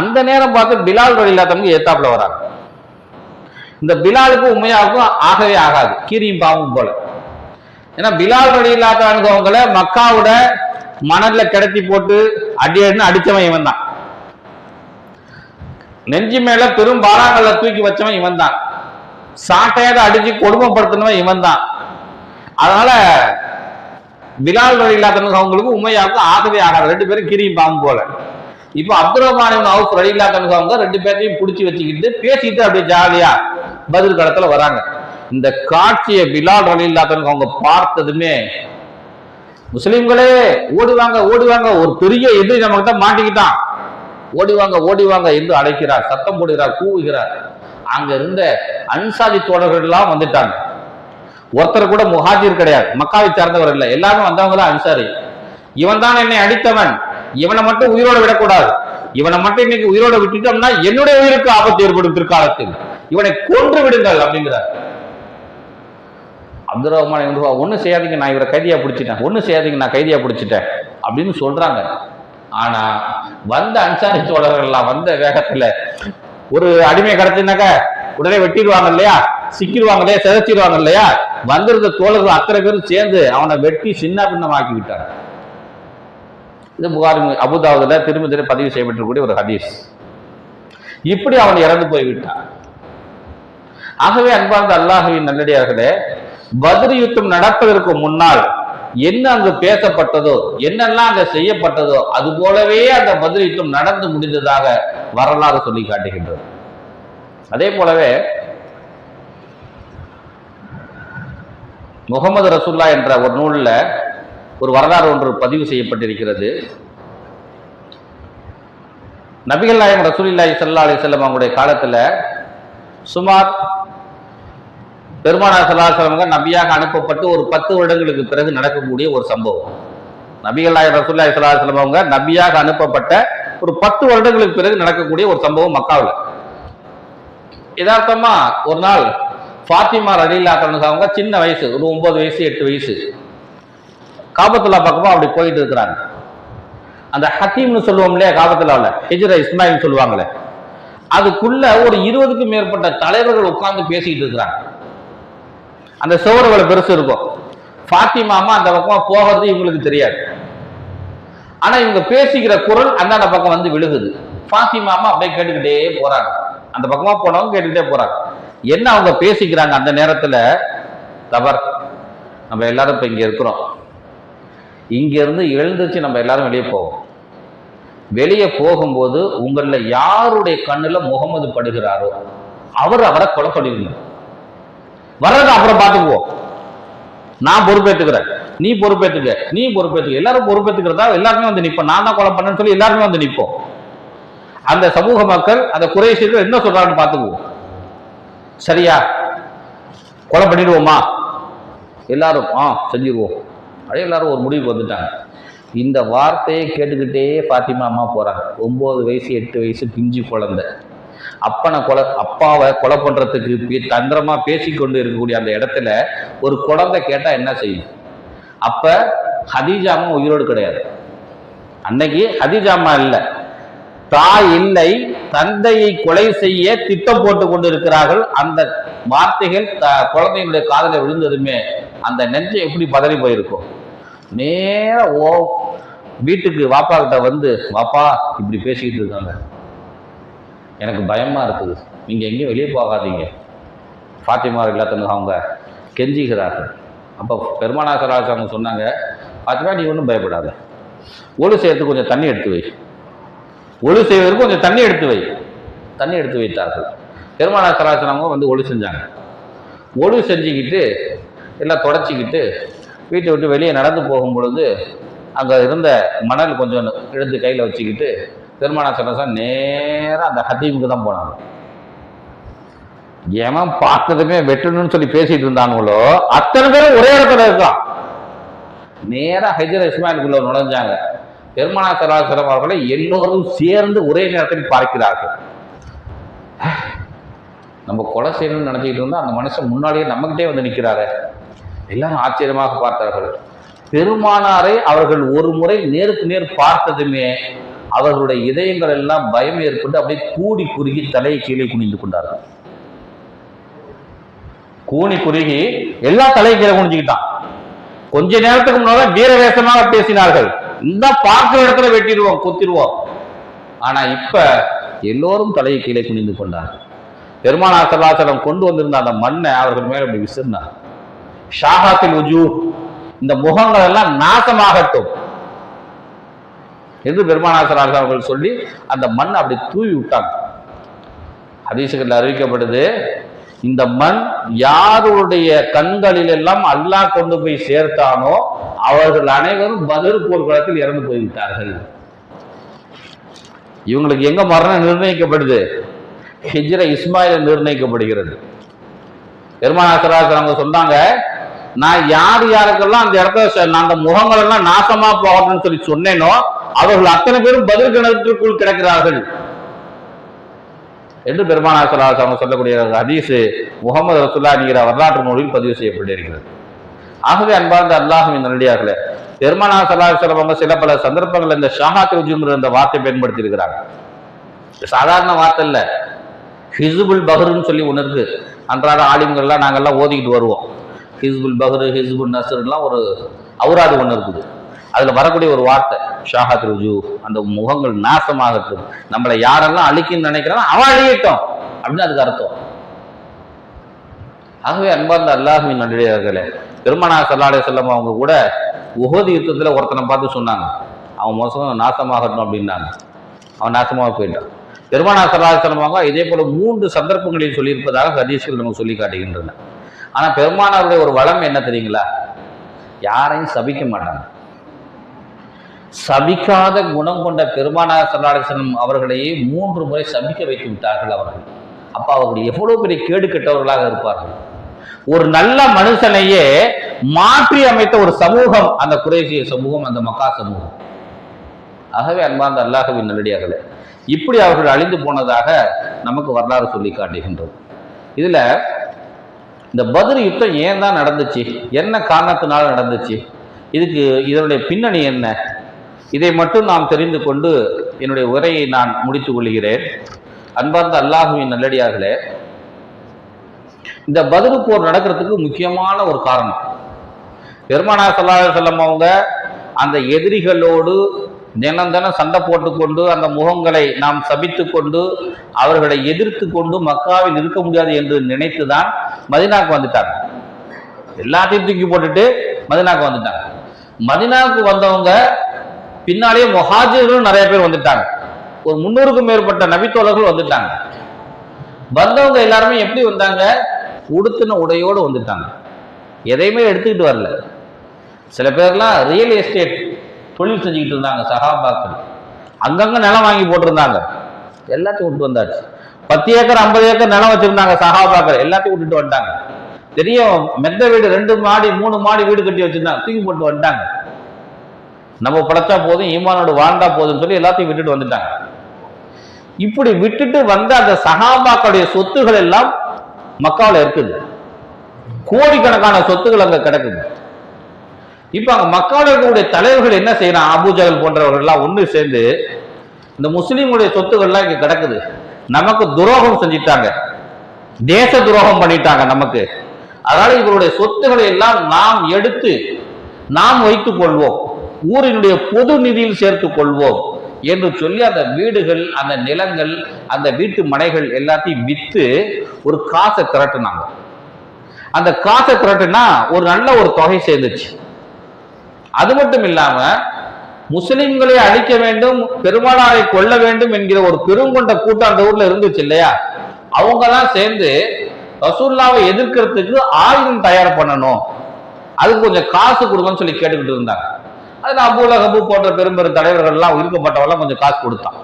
அந்த நேரம் பார்த்து பிலால் ரலியல்லாஹு அன்ஹு ஏத்தாப்புல வராங்க. இந்த பிலாலுக்கும் உமையாவுக்கும் ஆகவே ஆகாது, கீரியும் பாவம் போல. ஏன்னா பிலால் ரலியல்லாஹு அன்ஹு அவங்கள மக்காவோட மணல்ல கிடத்தி போட்டு அடின்னு அடிச்சவன் இவன் தான். நெஞ்சு மேல பெரும் பாறாங்கல்ல தூக்கி வச்சவன் இவன் தான். சாட்டையாக அடிச்சு கொடுமைப்படுத்தினவன் இவன் தான். அதனால பிலால் ரலியல்லாஹு அன்ஹு அவங்களுக்கு உமையாவுக்கும் ஆகவே ஆகாது, 2 பேரும் கீரியும் பாவம் போல. இப்ப அப்துர் ரஹ்மான் நௌஃப் ரலியல்லாஹு அன்ஹு அவங்க 2 பேரையும் பிடிச்சி வச்சுக்கிட்டு பேசிட்டு அப்படியே ஜாலியா பத்ர் களத்துல வராங்க. இந்த காட்சியை பிலால் ரலியல்லாஹு அன்ஹு அவங்க பார்த்ததுமே, முஸ்லிம்களே ஓடிவாங்க ஓடிவாங்க, ஒரு பெரிய எதிரி நம்ம கிட்ட மாட்டிக்கிட்டான், ஓடிவாங்க ஓடிவாங்க என்று அழைக்கிறார், சத்தம் போடுகிறார், கூவுகிறார். அங்க இருந்த அன்சாரி தோழர்கள் எல்லாம் வந்துட்டாங்க. ஒருத்தர் கூட முஹாஜிர் கிடையாது, மக்காவை சார்ந்தவர் இல்லை, எல்லாரும் வந்தவங்க தான் அன்சாரி. இவன் தான் என்னை அடித்தவன், இவனை மட்டும் உயிரோட விடக்கூடாது, இவனை மட்டும் இன்னைக்கு உயிரோட விட்டுட்டோம்னா என்னுடைய உயிருக்கு ஆபத்து ஏற்படும் பிற்காலத்தில், இவனை கொன்று விடுங்கள் அப்படிங்கிறார். அப்துர் ரஹ்மான் ஒன்னும் செய்யாதீங்க, நான் இவரை கைதியா பிடிச்சிட்டேன், ஒன்னும் செய்யாதீங்க, நான் கைதியா பிடிச்சிட்டேன் அப்படின்னு சொல்றாங்க. ஆனா வந்த அன்சாரி தோழர்கள் எல்லாம் வந்த வேகத்துல ஒரு அடிமை கிடைச்சுனாக்க உடனே வெட்டிடுவாங்க இல்லையா, சிக்கிடுவாங்க இல்லையா, சிதைச்சிடுவாங்க இல்லையா, வந்திருந்த தோழர்கள் அத்தனை பேரும் சேர்ந்து அவனை வெட்டி சின்ன பின்னமாக்கி விட்டாங்க. இது புகாரி அபுதாவுதுல திரும்ப பதிவு செய்யப்பட்டிருக்கக்கூடிய ஒரு ஹதீஸ். இப்படி அவன் இறந்து போய்விட்டான். ஆகவே அன்பார்ந்த அல்லாஹ்வின் நல்லடியார்களே, பத்ர் யுத்தம் நடப்பதற்கு முன்னால் என்ன அங்கு பேசப்பட்டதோ, என்னெல்லாம் அங்க செய்யப்பட்டதோ, அது போலவே அந்த பத்ர் யுத்தம் நடந்து முடிந்ததாக வரலாறு சொல்லி காட்டுகின்றது. அதே போலவே முகமது ரசூல்லா என்ற ஒரு நூல்ல ஒரு வரலாறு ஒன்று பதிவு செய்யப்பட்டிருக்கிறது. நபிகள் நாயகம் ரசூலுல்லாஹி ஸல்லல்லாஹு அலைஹி வஸல்லம் அவங்களுடைய காலத்துல சுமார் பெருமானார் ஸல்லல்லாஹு அலைஹி வஸல்லம் நபியாக அனுப்பப்பட்டு ஒரு 10 வருடங்களுக்கு பிறகு நடக்கக்கூடிய ஒரு சம்பவம். நபிகள் நாயகம் ரசூலுல்லாஹி ஸல்லல்லாஹு அலைஹி வஸல்லம் அவங்க நபியாக அனுப்பப்பட்ட ஒரு 10 வருடங்களுக்கு பிறகு நடக்கக்கூடிய ஒரு சம்பவம் மக்காவில். யதார்த்தமா ஒரு நாள் ஃபாத்திமா ரலியல்லாஹு அன்ஹா அவங்க சின்ன வயசு, ஒரு 9 வயசு 8 வயசு, காபத்துல்லா பக்கமா அப்படி போயிட்டு இருக்கிறாங்க. அந்த ஹத்தீம்னு சொல்லுவோம் இல்லையா, காபத்துல்லாவில் ஹிஜ்ரா இஸ்மாயில் சொல்லுவாங்களே, அதுக்குள்ள ஒரு 20க்கும் மேற்பட்ட தலைவர்கள் உட்கார்ந்து பேசிட்டு இருக்கிறாங்க. அந்த சுவர்களை பெருசு இருக்கும். ஃபாத்திமாமா அந்த பக்கமா போகிறது இவங்களுக்கு தெரியாது. ஆனா இவங்க பேசிக்கிற குரல் அந்தாண்ட பக்கம் வந்து விழுகுது. ஃபாத்திமாமா அப்படியே கேட்டுக்கிட்டே போறாங்க, அந்த பக்கமா போனவங்க கேட்டுக்கிட்டே போறாங்க. என்ன அவங்க பேசிக்கிறாங்க அந்த நேரத்துல, தவறு, நம்ம எல்லாரும் இப்ப இங்க இருக்கிறோம், இங்க இருந்து எழுந்துச்சு நம்ம எல்லாரும் வெளியே போவோம். வெளியே போகும்போது உங்கள யாருடைய கண்ணுல முகமது படுகிறாரோ அவரை கொலை பண்ணிருங்க, வர்றத அப்புறம் பார்த்துக்குவோம், நான் பொறுப்பேற்றுக்கிறேன், நீ பொறுப்பேற்றுக்க, எல்லாரும் பொறுப்பேற்றுக்கிறதா எல்லாருமே வந்து நிற்போம், நான் தான் கொலை பண்ணேன்னு சொல்லி எல்லாருமே வந்து நிற்போம். அந்த சமூக மக்கள் அந்த குறைஷிகள் என்ன சொல்றாங்கன்னு பார்த்துக்குவோம். சரியா, கொலை பண்ணிடுவோமா? எல்லாரும் செஞ்சிருவோம். அப்படியே எல்லாரும் ஒரு முடிவுக்கு வந்துட்டாங்க. இந்த வார்த்தையை கேட்டுக்கிட்டே பாத்திமா அம்மா போறாங்க. 9 வயசு 8 வயசு பிஞ்சு குழந்தை. அப்பாவை கொலை பண்றதுக்கு தந்திரமா பேசிக்கொண்டு இருக்கக்கூடிய அந்த இடத்துல ஒரு குழந்தை கேட்டா என்ன செய்யும்? அப்ப ஹதீஜாமா உயிரோடு கிடையாது. அன்னைக்கு ஹதீஜாமா இல்லை, தாய் இல்லை, தந்தையை கொலை செய்ய திட்டம் போட்டு கொண்டு இருக்கிறார்கள். அந்த வார்த்தைகள் குழந்தைகளுடைய காதலை விழுந்ததுமே அந்த நெஞ்சை எப்படி பதறி போயிருக்கும். நேர வீட்டுக்கு வாப்பா கிட்ட வந்து, வாப்பா இப்படி பேசிக்கிட்டு இருக்காங்க, எனக்கு பயமா இருக்குது, நீங்க எங்கேயும் வெளியே போகாதீங்க. ஃபாத்திமா எல்லாத்தனும் அவங்க கெஞ்சிக்கிறார்கள். அப்போ பெருமானார் ஸல்லல்லாஹு அலைஹி வஸல்லம் சொன்னாங்க, ஃபாத்திமா நீ ஒன்றும் பயப்படாத, ஒழு செய்யறதுக்கு கொஞ்சம் தண்ணி எடுத்து வை, ஒழு செய்வதற்கு கொஞ்சம் தண்ணி எடுத்து வை. தண்ணி எடுத்து வைத்தார்கள். பெருமானார் ஸல்லல்லாஹு அலைஹி வஸல்லம் வந்து ஒழு செஞ்சாங்க. ஒழு செஞ்சுக்கிட்டு எல்லாம் தொடச்சிக்கிட்டு வீட்டை விட்டு வெளியே நடந்து போகும் பொழுது அங்கே இருந்த மணல் கொஞ்சம் எடுத்து கையில் வச்சுக்கிட்டு பெருமானார் ஸல்லல்லாஹு அலைஹி வஸல்லம் நேராக அந்த ஹதீமுக்கு தான் போனாங்க. ஏன் பார்த்ததுமே வெட்டணும்னு சொல்லி பேசிட்டு இருந்தானுங்களோ அத்தனை பேரும் ஒரே இடத்துல இருக்கான். நேராக ஹஜ்ர இஸ்மாயிலுக்குள்ள நுழைஞ்சாங்க. பெருமானார் ஸல்லல்லாஹு அலைஹி வஸல்லம் அவர்களை எல்லோரும் சேர்ந்து ஒரே நேரத்தில் பார்க்கிறார்கள். நம்ம கொலை செய்யணும்னு நினைச்சிக்கிட்டு இருந்தா அந்த மனுஷன் முன்னாடியே நம்மகிட்டே வந்து நிற்கிறாரு. எல்லாரும் ஆச்சரியமாக பார்த்தார்கள். பெருமானாரை அவர்கள் ஒரு முறை நேருக்கு நேர் பார்த்ததுமே அவர்களுடைய இதயங்கள் எல்லாம் பயம் ஏற்பட்டு அப்படியே கூடி குறுகி தலையை கீழே குனிந்து கொண்டார்கள். கூனி குறுகி எல்லா தலையை கீழே குனிஞ்சுக்கிட்டான். கொஞ்ச நேரத்துக்கு முன்னால வீரவேசமாக பேசினார்கள், இந்த பார்க்கிற இடத்துல வெட்டிடுவோம், குத்திடுவோம். ஆனா இப்ப எல்லோரும் தலையை கீழே குனிந்து கொண்டார்கள். பெருமானார் ஸல்லல்லாஹு அலைஹி வஸல்லம் கொண்டு வந்திருந்த அந்த மண்ணை அவர்கள் மேல அப்படி விசிறினார். ஷாஹாத்தில் உஜூ, இந்த முகங்கள் எல்லாம் நாசமாகட்டும் என்று பெருமானார் ஸல்லல்லாஹு அலைஹி வஸல்லம் அவர்கள் சொல்லி அந்த மண் அப்படி தூவி விட்டாங்க. ஹதீஸுகளில் அறிவிக்கப்படுது, இந்த மண் யாருடைய கண்களில் எல்லாம் அல்லாஹ் கொண்டு போய் சேர்த்தானோ அவர்கள் அனைவரும் பத்ர் போர்க்களத்தில் இறந்து போய்விட்டார்கள். இவங்களுக்கு எங்க மரணம் நிர்ணயிக்கப்படுது? ஹிஜ்ர இஸ்மாயில் நிர்ணயிக்கப்படுகிறது. பெருமானார் ஸல்லல்லாஹு அலைஹி வஸல்லம் சொன்னாங்க, நான் யார் யாருக்கெல்லாம் அந்த இடத்துல அந்த முகங்கள் எல்லாம் நாசமா போகணும்னு சொல்லி சொன்னேனோ அவர்கள் அத்தனை பேரும் பத்ர் கிணற்றுக்குள் கிடக்கிறார்கள் என்று பெருமானார் ஸல்லல்லாஹு அலைஹி வஸல்லம் சொல்லக்கூடிய ஹதீஸ் முஹம்மது ரசூலுல்லாஹ் என்கிற வரலாற்று நூலில் பதிவு செய்யப்பட்டிருக்கிறது. ஆகவே அன்பார்ந்த அல்லாஹ்வின் நல்லடியார்களே, பெருமானார் ஸல்லல்லாஹு அலைஹி வஸல்லம் அவங்க சில பல சந்தர்ப்பங்கள் இந்த ஷஹாத் உஜூம்ங்கிற இந்த வார்த்தை பயன்படுத்தி இருக்கிறாங்க. சாதாரண வார்த்தை இல்லை, ஹிஸ்புல் பஹ்ருன்னு சொல்லி ஒன்று இருக்கு. அன்றாட ஆலிம்கள்லாம் நாங்கள்லாம் ஓதிக்கிட்டு வருவோம். ஹிஸ்புல் பஹ்ரு, ஹிஸ்புல் நஸ்ர்லாம் ஒரு அவுராது ஒன்று இருக்குது. அதில் வரக்கூடிய ஒரு வார்த்தை ஷாஹாத் ருஜூ, அந்த முகங்கள் நாசமாகட்டும், நம்மளை யாரெல்லாம் அழிக்குன்னு நினைக்கிறானோ அவன் அழியட்டும் அப்படின்னு அதுக்கு அர்த்தம். ஆகவே அன்பார்ந்த அல்லாஹ்வின் நல்லடியார்களே, பெருமானார் ஸல்லல்லாஹு அலைஹி வஸல்லம் அவங்க கூட உஹது யுத்தத்தில் ஒருத்தனை பார்த்து சொன்னாங்க, அவன் மோசம் நாசமாகட்டும் அப்படின்னாங்க. அவன் நாசமாக போயிட்டான். பெருமானார் ஸல்லல்லாஹு அலைஹி வஸல்லம் அவங்க இதே போல 3 சந்தர்ப்பங்களில் சொல்லியிருப்பதாக ஹதீஸ்கள் நமக்கு சொல்லி காட்டுகின்றன. ஆனா பெருமானாருடைய ஒரு வளம் என்ன தெரியுங்களா? யாரையும் சபிக்க மாட்டாங்க. சபிக்காத குணம் கொண்ட பெருமானார் ஸல்லல்லாஹு அலைஹி வஸல்லம் அவர்களையே 3 முறை சபிக்க வைத்து விட்டார்கள் அவர்கள். அப்ப அவர்கள் எவ்வளவு பெரிய கேடு கெட்டவர்களாக இருப்பார்கள். ஒரு நல்ல மனுஷனையே மாற்றி அமைத்த ஒரு சமூகம் அந்த குறைஷிய சமூகம், அந்த மக்கா சமூகம். ஆகவே அன்பார்ந்த அல்லாஹ்வின் நல்லடியார்களே, இப்படி அவர்கள் அழிந்து போனதாக நமக்கு வரலாறு சொல்லி காட்டுகின்றது. இதுல இந்த பத்ர் யுத்தம் ஏன் தான் நடந்துச்சு, என்ன காரணத்தினால நடந்துச்சு, இதனுடைய பின்னணி என்ன, இதை மட்டும் நாம் தெரிந்து கொண்டு என்னுடைய உரையை நான் முடித்துக் கொள்கிறேன். அன்பார்ந்த அல்லாஹ்வின் நல்லடியார்களே, இந்த பத்ர் போர் நடக்கிறதுக்கு முக்கியமான ஒரு காரணம், பெருமானார் ஸல்லல்லாஹு அலைஹி வஸல்லம் அவங்க அந்த எதிரிகளோடு தினம் தினம் சண்டை போட்டுக்கொண்டு அந்த முகங்களை நாம் சபித்து கொண்டு அவர்களை எதிர்த்து கொண்டு மக்காவில் இருக்க முடியாது என்று நினைத்துதான் மதீனாவுக்கு வந்துட்டாங்க. எல்லாத்தையும் தூக்கி போட்டுட்டு மதீனாவுக்கு வந்துட்டாங்க. மதீனாவுக்கு வந்தவங்க பின்னாலேயே முஹாஜிர்களும் நிறைய பேர் வந்துட்டாங்க. ஒரு 300க்கும் மேற்பட்ட நபித்தோழர்கள் வந்துட்டாங்க. வந்தவங்க எல்லாருமே எப்படி வந்தாங்க? உடுத்தின உடையோடு வந்துட்டாங்க. எதையுமே எடுத்துக்கிட்டு வரல. சில பேர்லாம் ரியல் எஸ்டேட் தொழில் செஞ்சுக்கிட்டு இருந்தாங்க. சஹாபாக்கள் அங்கங்க நிலம் வாங்கி போட்டிருந்தாங்க. எல்லாத்தையும் விட்டு வந்தாச்சு. 10 ஏக்கர் 50 ஏக்கர் நிலம் வச்சிருந்தாங்க சஹாபாக்கள், எல்லாத்தையும் விட்டுட்டு வந்துட்டாங்க. தெரியும், மெத்த வீடு 2 மாடி 3 மாடி வீடு கட்டி வச்சிருந்தாங்க, தூக்கி போட்டு வந்துட்டாங்க. நம்ம படைச்சா போதும், ஈமானோடு வாழ்ந்தா போதும்னு சொல்லி எல்லாத்தையும் விட்டுட்டு வந்துட்டாங்க. இப்படி விட்டுட்டு வந்த அந்த சஹாபாக்களுடைய சொத்துகள் எல்லாம் மக்காவில் இருக்குது. கோடிக்கணக்கான சொத்துகள் அங்க கிடக்குது. இப்ப அங்க மக்காவில் இருக்கக்கூடிய தலைவர்கள் என்ன செய்யறான், அபூஜஹல் போன்றவர்கள் எல்லாம் ஒன்று சேர்ந்து இந்த முஸ்லீம்களுடைய சொத்துக்கள்லாம் இங்க கிடக்குது, நமக்கு துரோகம் செஞ்சிட்டாங்க, தேச துரோகம் பண்ணிட்டாங்க நமக்கு, அதனால இவருடைய சொத்துக்களை எல்லாம் நாம் எடுத்து நாம் வைத்துக் கொள்வோம், ஊரினுடைய பொது நிதியில் சேர்த்துக் கொள்வோம் என்று சொல்லி அந்த வீடுகள், அந்த நிலங்கள், அந்த வீட்டு மனைகள் எல்லாத்தையும் வித்து ஒரு காசை திரட்டுனாங்க. அந்த காசை திரட்டுனா ஒரு நல்ல ஒரு தொகை சேர்ந்துச்சு. அது மட்டும் இல்லாம முஸ்லிம்களை அழிக்க வேண்டும், பெருமானாரை கொல்ல வேண்டும் என்கிற ஒரு பெருங்கொண்ட கூட்டம் அந்த ஊர்ல இருந்துச்சு இல்லையா, அவங்க தான் சேர்ந்து ரசூலுல்லாவை எதிர்க்கிறதுக்கு ஆயுதம் தயார் பண்ணணும், அதுக்கு கொஞ்சம் காசு கொடுங்கன்னு சொல்லி கேட்டுக்கிட்டு இருந்தாங்க. அதுல அபூ லஹப் போன்ற பெரும் தலைவர்கள் எல்லாம் இருக்கப்பட்டவெல்லாம் கொஞ்சம் காசு கொடுத்தான்.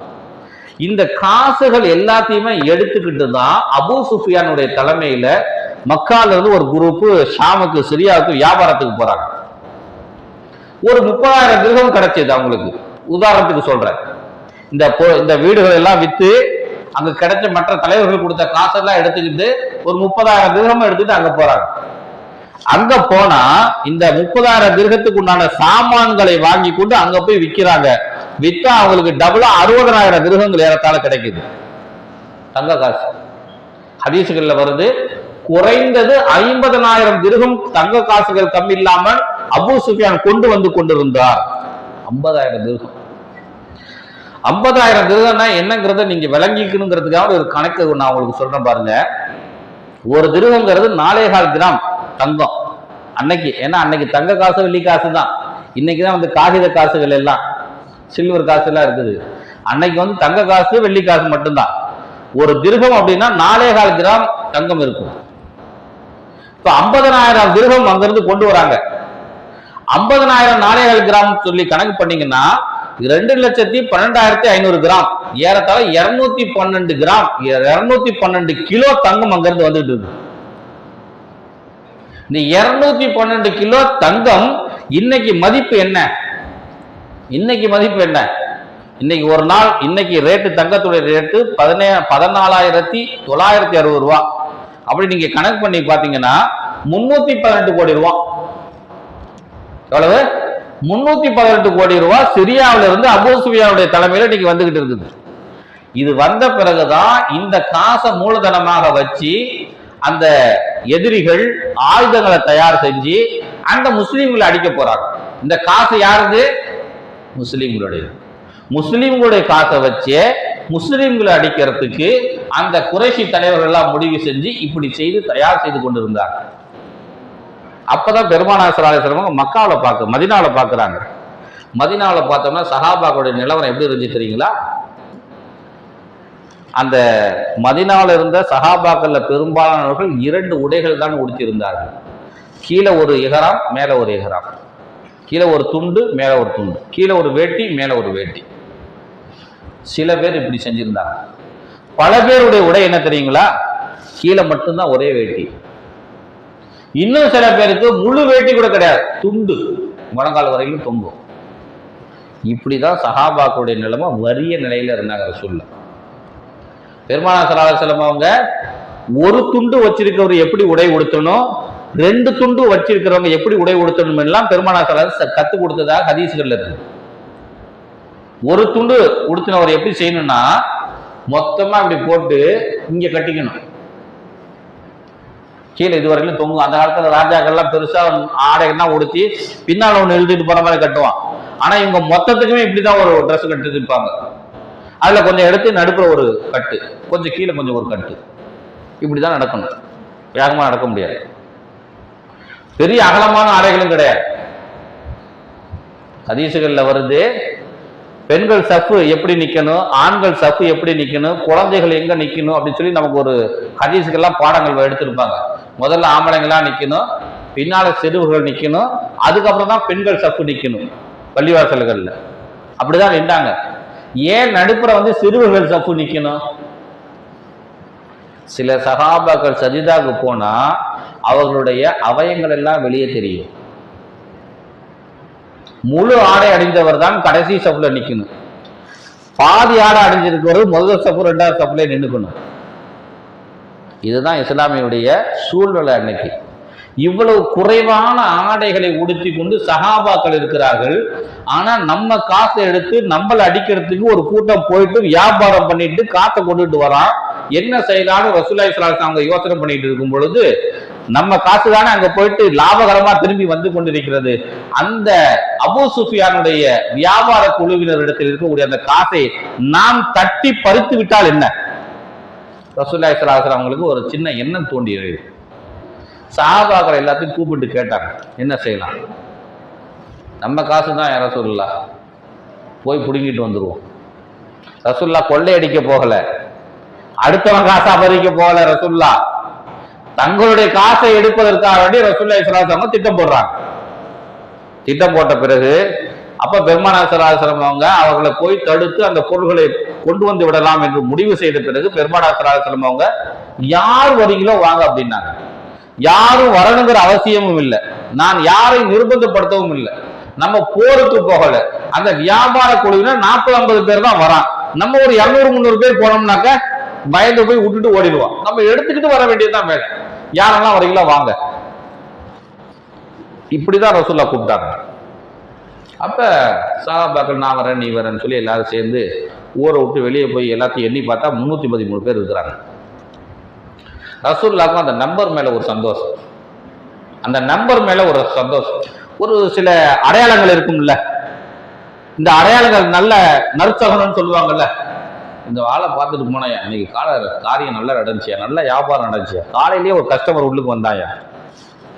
இந்த காசுகள் எல்லாத்தையுமே எடுத்துக்கிட்டு தான் அபூ சுஃபியானுடைய தலைமையில மக்கால இருந்து ஒரு குரூப் ஷாமுக்கு சிரியாவுக்கு வியாபாரத்துக்கு போறாங்க. ஒரு 30,000 திர்ஹம் கிடைச்சது அவங்களுக்கு. உதாரணத்துக்கு சொல்றேன், இந்த வீடுகள் எல்லாம் வித்து அங்க கிடைச்ச மற்ற தலைவர்கள் கொடுத்த காசெல்லாம் எடுத்துக்கிட்டு ஒரு 30,000 திர்ஹம் எடுத்துட்டு அங்க போறாங்க. அங்க போனா இந்த 30,000 திர்ஹத்துக்கு உண்டான சாமான்களை வாங்கி கொண்டு அங்க போய் விற்கிறாங்க. வித்தா அவங்களுக்கு டபுளா 60,000 திர்ஹங்கள் ஏறத்தாழ கிடைக்குது, தங்க காசு. ஹதீசுகள்ல வருது, குறைந்தது 50,000 திர்ஹம் தங்க காசுகள் கம்மி இல்லாமல் அபூ சுஃபியான் கொண்டு வந்து கொண்டிருந்தார். 50,000 திர்ஹம். 50,000 திர்ஹம்னா என்னங்கிறத நீங்க விளங்கிக்கணுங்கிறதுக்காக ஒரு கணக்கு நான் உங்களுக்கு சொல்றேன் பாருங்க. ஒரு திர்ஹம்ங்கிறது 4.25 கிராம் தங்கம் அன்னைக்கு. ஏன்னா அன்னைக்கு தங்க காசு வெள்ளி காசு தான், இன்னைக்குதான் வந்து காகித காசுகள் எல்லாம் சில்வர் காசு எல்லாம் இருக்குது. அன்னைக்கு வந்து தங்க காசு வெள்ளி காசு மட்டும்தான். ஒரு திர்ஹம் அப்படின்னா 4.25 கிராம் தங்கம் இருக்கும். இப்ப 50,000 திர்ஹம் அங்கிருந்து கொண்டு வராங்க. 50,000 4.25 கிராம் சொல்லி கணக்கு பண்ணீங்கன்னா 2,12,500 கிராம், ஏறத்தாழ 212 கிராம், 212 கிலோ தங்கம் அங்கிருந்து வந்துட்டு இருக்கு. இந்த 212 கிலோ தங்கம் இன்னைக்கு மதிப்பு என்ன? இன்னைக்கு மதிப்பு என்ன? இன்னைக்கு ஒரு நாள் இன்னைக்கு ரேட்டு, தங்கத்துடைய ரேட்டு 14,960 ரூபா. அப்படி நீங்க கணக்கு பண்ணி பாத்தீங்கன்னா 318 கோடி ரூபா. எவ்வளவு? 318 கோடி ரூபாய் சிரியாவில இருந்து அபூ சுஃபியானுடைய தலைமையில இன்னைக்கு வந்துகிட்டு இருக்குது. இது வந்த பிறகுதான் இந்த காசை மூலதனமாக வச்சு அந்த எதிரிகள் ஆயுதங்களை தயார் செஞ்சு அந்த முஸ்லீம்களை அடிக்க போறாங்க. இந்த காசு யாருது? முஸ்லீம்களுடைய. முஸ்லீம்களுடைய காசை வச்சு முஸ்லீம்களை அடிக்கிறதுக்கு அந்த குறைஷி தலைவர்கள் எல்லாம் முடிவு செஞ்சு இப்படி செய்து தயார் செய்து கொண்டிருந்தாங்க. அப்பதான் பெருமானார் ஸல்லல்லாஹு அலைஹி வஸல்லம் மக்காவில் மதீனாவில் பார்க்குறாங்க. மதீனாவில் பார்த்தோம்னா சஹாபாக்களுடைய நிலவரம் எப்படி இருந்துச்சு தெரியுங்களா? அந்த மதீனாவில் இருந்த சஹாபாக்கள்ல பெரும்பாலானவர்கள் 2 உடைகள் தான் உடுத்தியிருந்தார்கள். கீழே ஒரு இஹ்ராம், மேலே ஒரு இஹ்ராம், கீழே ஒரு துண்டு, மேலே ஒரு துண்டு, கீழே ஒரு வேட்டி, மேலே ஒரு வேட்டி. சில பேர் இப்படி செஞ்சிருந்தாங்க. பல பேருடைய உடை என்ன தெரியுங்களா? கீழே மட்டும்தான் ஒரே வேட்டி. இன்னும் சில பேருக்கு முழு வேட்டி கூட கிடையாது, துண்டு முழங்கால் வரையிலும் தொங்கும். இப்படிதான் சஹாபாக்களுடைய நிலைமை வறிய நிலையில இருந்தாங்க. ரசூலுல்லாஹ் பெருமானார் ஸல்லல்லாஹு அலைஹி வஸல்லம் அவங்க ஒரு துண்டு வச்சிருக்கிறவர் எப்படி உடை உடுத்தணும், 2 துண்டு வச்சிருக்கிறவங்க எப்படி உடை உடுத்தணும் எல்லாம் பெருமானார் ஸல்லல்லாஹு அலைஹி வஸல்லம் கத்துக் கொடுத்ததாக ஹதீஸ்கள்ல இருக்கு. ஒரு துண்டு உடுத்தினவர் எப்படி செய்யணும்னா மொத்தமா இப்படி போட்டு இங்க கட்டிக்கணும், கீழே இதுவரையிலும் தொங்கும். அந்த காலத்துல ராஜாக்கள்லாம் பெருசா ஆடைகள்லாம் உடுத்தி பின்னால ஒண்ணு எழுதிட்டு போற மாதிரி கட்டுவான். ஆனா இவங்க மொத்தத்துக்குமே இப்படிதான் ஒரு ட்ரெஸ் கட்டு இருப்பாங்க. அதுல கொஞ்சம் எடுத்து நடுப்புற ஒரு கட்டு, கொஞ்சம் கீழே கொஞ்சம் ஒரு கட்டு, இப்படிதான் நடக்கணும். வேகமா நடக்க முடியாது. பெரிய அகலமான ஆடைகளும் கிடையாது. ஹதீசுகள்ல வருது, பெண்கள் சஃப்பு எப்படி நிக்கணும், ஆண்கள் சஃப்பு எப்படி நிக்கணும், குழந்தைகள் எங்க நிக்கணும் அப்படின்னு சொல்லி நமக்கு ஒரு ஹதீசுக்கெல்லாம் பாடங்கள் எடுத்திருப்பாங்க. முதல்ல ஆம்பளைங்களாம் நிக்கணும், பின்னால சிறுவர்கள் நிக்கணும், அதுக்கப்புறம் தான் பெண்கள் சஃப்பு நிக்கணும் பள்ளிவாசல்கள்ல. அப்படிதான் நின்றாங்க. ஏன் நடுப்புற வந்து சிறுவர்கள் சப்பு நிக்கணும்? சில சகாபாக்கள் சஜிதாவுக்கு போனா அவர்களுடைய அவயங்கள் எல்லாம் வெளியே தெரியும். முழு ஆடை அணிந்தவர் தான் கடைசி சப்புல நிக்கணும். பாதி ஆடை அணிஞ்சிருக்கிறவர் முதல் சப்பு ரெண்டாவது சப்புல நின்னுக்கணும். இதுதான் இஸ்லாமியுடைய சூழ்நிலை. அன்னைக்கு இவ்வளவு குறைவான ஆடைகளை உடுத்தி கொண்டு சஹாபாக்கள் இருக்கிறார்கள். ஆனா நம்ம காசை எடுத்து நம்மளை அடிக்கிறதுக்கு ஒரு கூட்டம் போயிட்டு வியாபாரம் பண்ணிட்டு காசை கொண்டுட்டு வரான். என்ன செய்யலாம்னு ரசூலுல்லாஹி ஸல்லல்லாஹு அலைஹி வஸல்லம் யோசனை பண்ணிட்டு இருக்கும் பொழுது நம்ம காசு தானே அங்க போயிட்டு லாபகரமா திரும்பி வந்து கொண்டிருக்கிறது. அந்த அபூ சுஃபியானுடைய வியாபார குழுவினரிடத்தில் இருக்கக்கூடிய அந்த காசை நாம் தட்டி பறித்து விட்டால் என்ன? ரசூலுல்லாஹி ஸல்லல்லாஹு அலைஹி வஸல்லம் அவங்களுக்கு ஒரு சின்ன எண்ணம் தோன்றியது. சஹாபாக்கள் எல்லாத்தையும் கூப்பிட்டு கேட்டாங்க, என்ன செய்யலாம்? நம்ம காசு தான் யார ரசூலுல்லாஹ், போய் பிடுங்கிட்டு வந்துருவோம். ரசூலுல்லாஹ் கொள்ளையடிக்க போகல, அடுத்தவன் காசை அபகரிக்க போகல. ரசூலுல்லாஹ் தங்களுடைய காசை எடுப்பதற்காக வேண்டி ரசூலுல்லாஹி ஸல்லல்லாஹு அலைஹி வஸல்லம் திட்டம் போடுறாங்க. திட்டம் போட்ட பிறகு அப்ப பெருமானார் ஸல்லல்லாஹு அலைஹி வஸல்லம் அவங்க அவர்களை போய் தடுத்து அந்த பொருள்களை கொண்டு வந்து விடலாம் என்று முடிவு செய்த பிறகு பெருமானார் ஸல்லல்லாஹு அலைஹி வஸல்லம் அவங்க யார் வரீங்களோ வாங்க அப்படின்னாங்க. யாரும் வரணுங்கிற அவசியமும் இல்லை, நான் யாரை நிர்பந்தப்படுத்தவும் இல்லை. நம்ம போருக்கு போகல, அந்த வியாபார குழுவினர் 40-50 பேர் தான் வரான். நம்ம ஒரு 200-300 பேர் போனோம்னாக்க பயந்து போய் விட்டுட்டு ஓடிடுவோம். நம்ம எடுத்துக்கிட்டு வர வேண்டியதுதான் வேலை. யாரெல்லாம் வரீங்களோ வாங்க. இப்படிதான் ரசூலுல்லாஹ் கூப்பிட்டாங்க. அப்ப சஹாபாக்கள் நான் வரேன் நீ வரேன்னு சொல்லி எல்லாரும் சேர்ந்து ஊரை விட்டு வெளியே போய் எல்லாத்தையும் எண்ணி பார்த்தா 313 பேர் இருக்கிறாங்க. ரசூலுல்லாஹ்க்கு அந்த நம்பர் மேல ஒரு சந்தோஷம், அந்த நம்பர் மேல ஒரு சந்தோஷம். ஒரு சில அடையாளங்கள் இருக்கும்ல, இந்த அடையாளங்கள் நல்ல நற்சகனம்னு சொல்லுவாங்கல்ல. இந்த ஆளை பார்த்துட்டு போனாயா, இன்னைக்கு காரியம் நல்லா நடந்துச்சியா, நல்ல வியாபாரம் நடந்துச்சியா, காலையிலேயே ஒரு கஸ்டமர் உள்ளுக்கு வந்தாயா,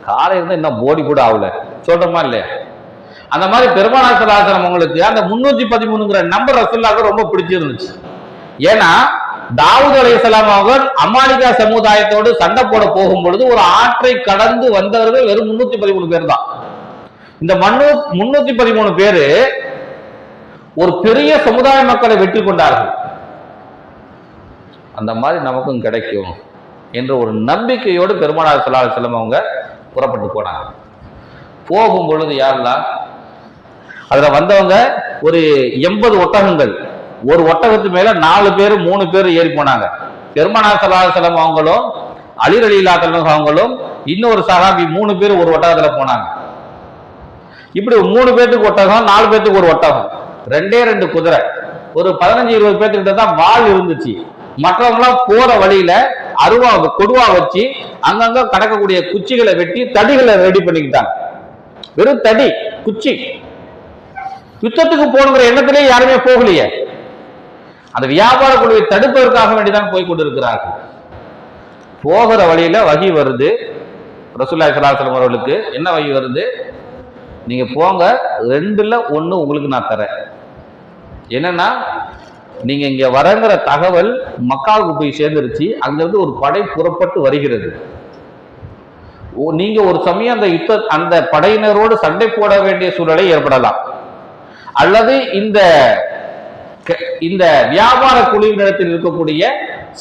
காலையில இருந்து இன்னும் போடி கூட ஆகல, சொல்றோமா இல்லையா? அந்த மாதிரி பெருமானார் ஸல்லல்லாஹு அலைஹி வஸல்லம் அவங்களுக்கு அந்த 313ங்கிற நம்பர் ரசூலுல்லாஹ்க்கு ரொம்ப பிடிச்சிருந்துச்சு. ஏன்னா தாவூத் அலைஹிஸ்ஸலாம் அவர்கள் அமாலிகா சமுதாயத்தோடு சண்டை போட போகும் பொழுது ஒரு ஆற்றை கடந்து வந்தவர்கள் வெறும் 313 பேர் தான். இந்த 313 பேரு ஒரு பெரிய சமுதாய மக்களை வெற்றி கொண்டார்கள். அந்த மாதிரி நமக்கும் கிடைக்கும் என்ற ஒரு நம்பிக்கையோடு பெருமானார் ஸல்லல்லாஹு அலைஹி வஸல்லம் அவங்க புறப்பட்டு போனாங்க. போகும் பொழுது யாரெல்லாம் அதுல வந்தவங்க ஒரு 80 ஒட்டகங்கள், ஒரு ஒட்டகத்து மேல 4 பேர் 3 பேர் ஏறி போனாங்க. பெருமானார் ஸல்லல்லாஹு அலைஹி வஸல்லம் அவங்களும் அலி ரலியல்லாஹு அன்ஹு அவங்களும் இன்னொரு சஹாபி 3 பேர் ஒரு ஒட்டகத்துல போனாங்க. இப்படி 3 பேருக்கு ஒட்டகம், 4 பேருக்கு ஒரு ஒட்டகம், 2 குதிரை, ஒரு 15-20 பேர்த்துக்கிட்ட தான் வாள் இருந்துச்சு. மற்றவங்களாம் போற வழியில அருவா கொடுவா வச்சு அங்கங்க கடக்கக்கூடிய குச்சிகளை வெட்டி தடிகளை ரெடி பண்ணிக்கிட்டாங்க. வெறும் தடி குச்சி. யுத்தத்துக்கு போகணுங்கிற எண்ணத்திலே யாருமே போகலையே. அந்த வியாபார குழுவை தடுப்பதற்காக வேண்டிதான் போய் கொண்டிருக்கிறார்கள். போகிற வழியில வகி வருது. ரசூலுல்லாஹி ஸல்லல்லாஹு அலைஹி வஸல்லம் அவர்களுக்கு என்ன வகி வருது? நீங்க போங்க, 2ல் 1 உங்களுக்கு நான் தரேன். என்னன்னா, நீங்க இங்க வரங்கிற தகவல் மக்காவுக்கு போய் சேர்ந்துருச்சு. அங்கிருந்து ஒரு படை புறப்பட்டு வருகிறது. நீங்க ஒரு சமயம் அந்த படையினரோடு சண்டை போட வேண்டிய சூழலை ஏற்படலாம், அல்லது இந்த வியாபார குழுவினிடத்தில் இருக்கக்கூடிய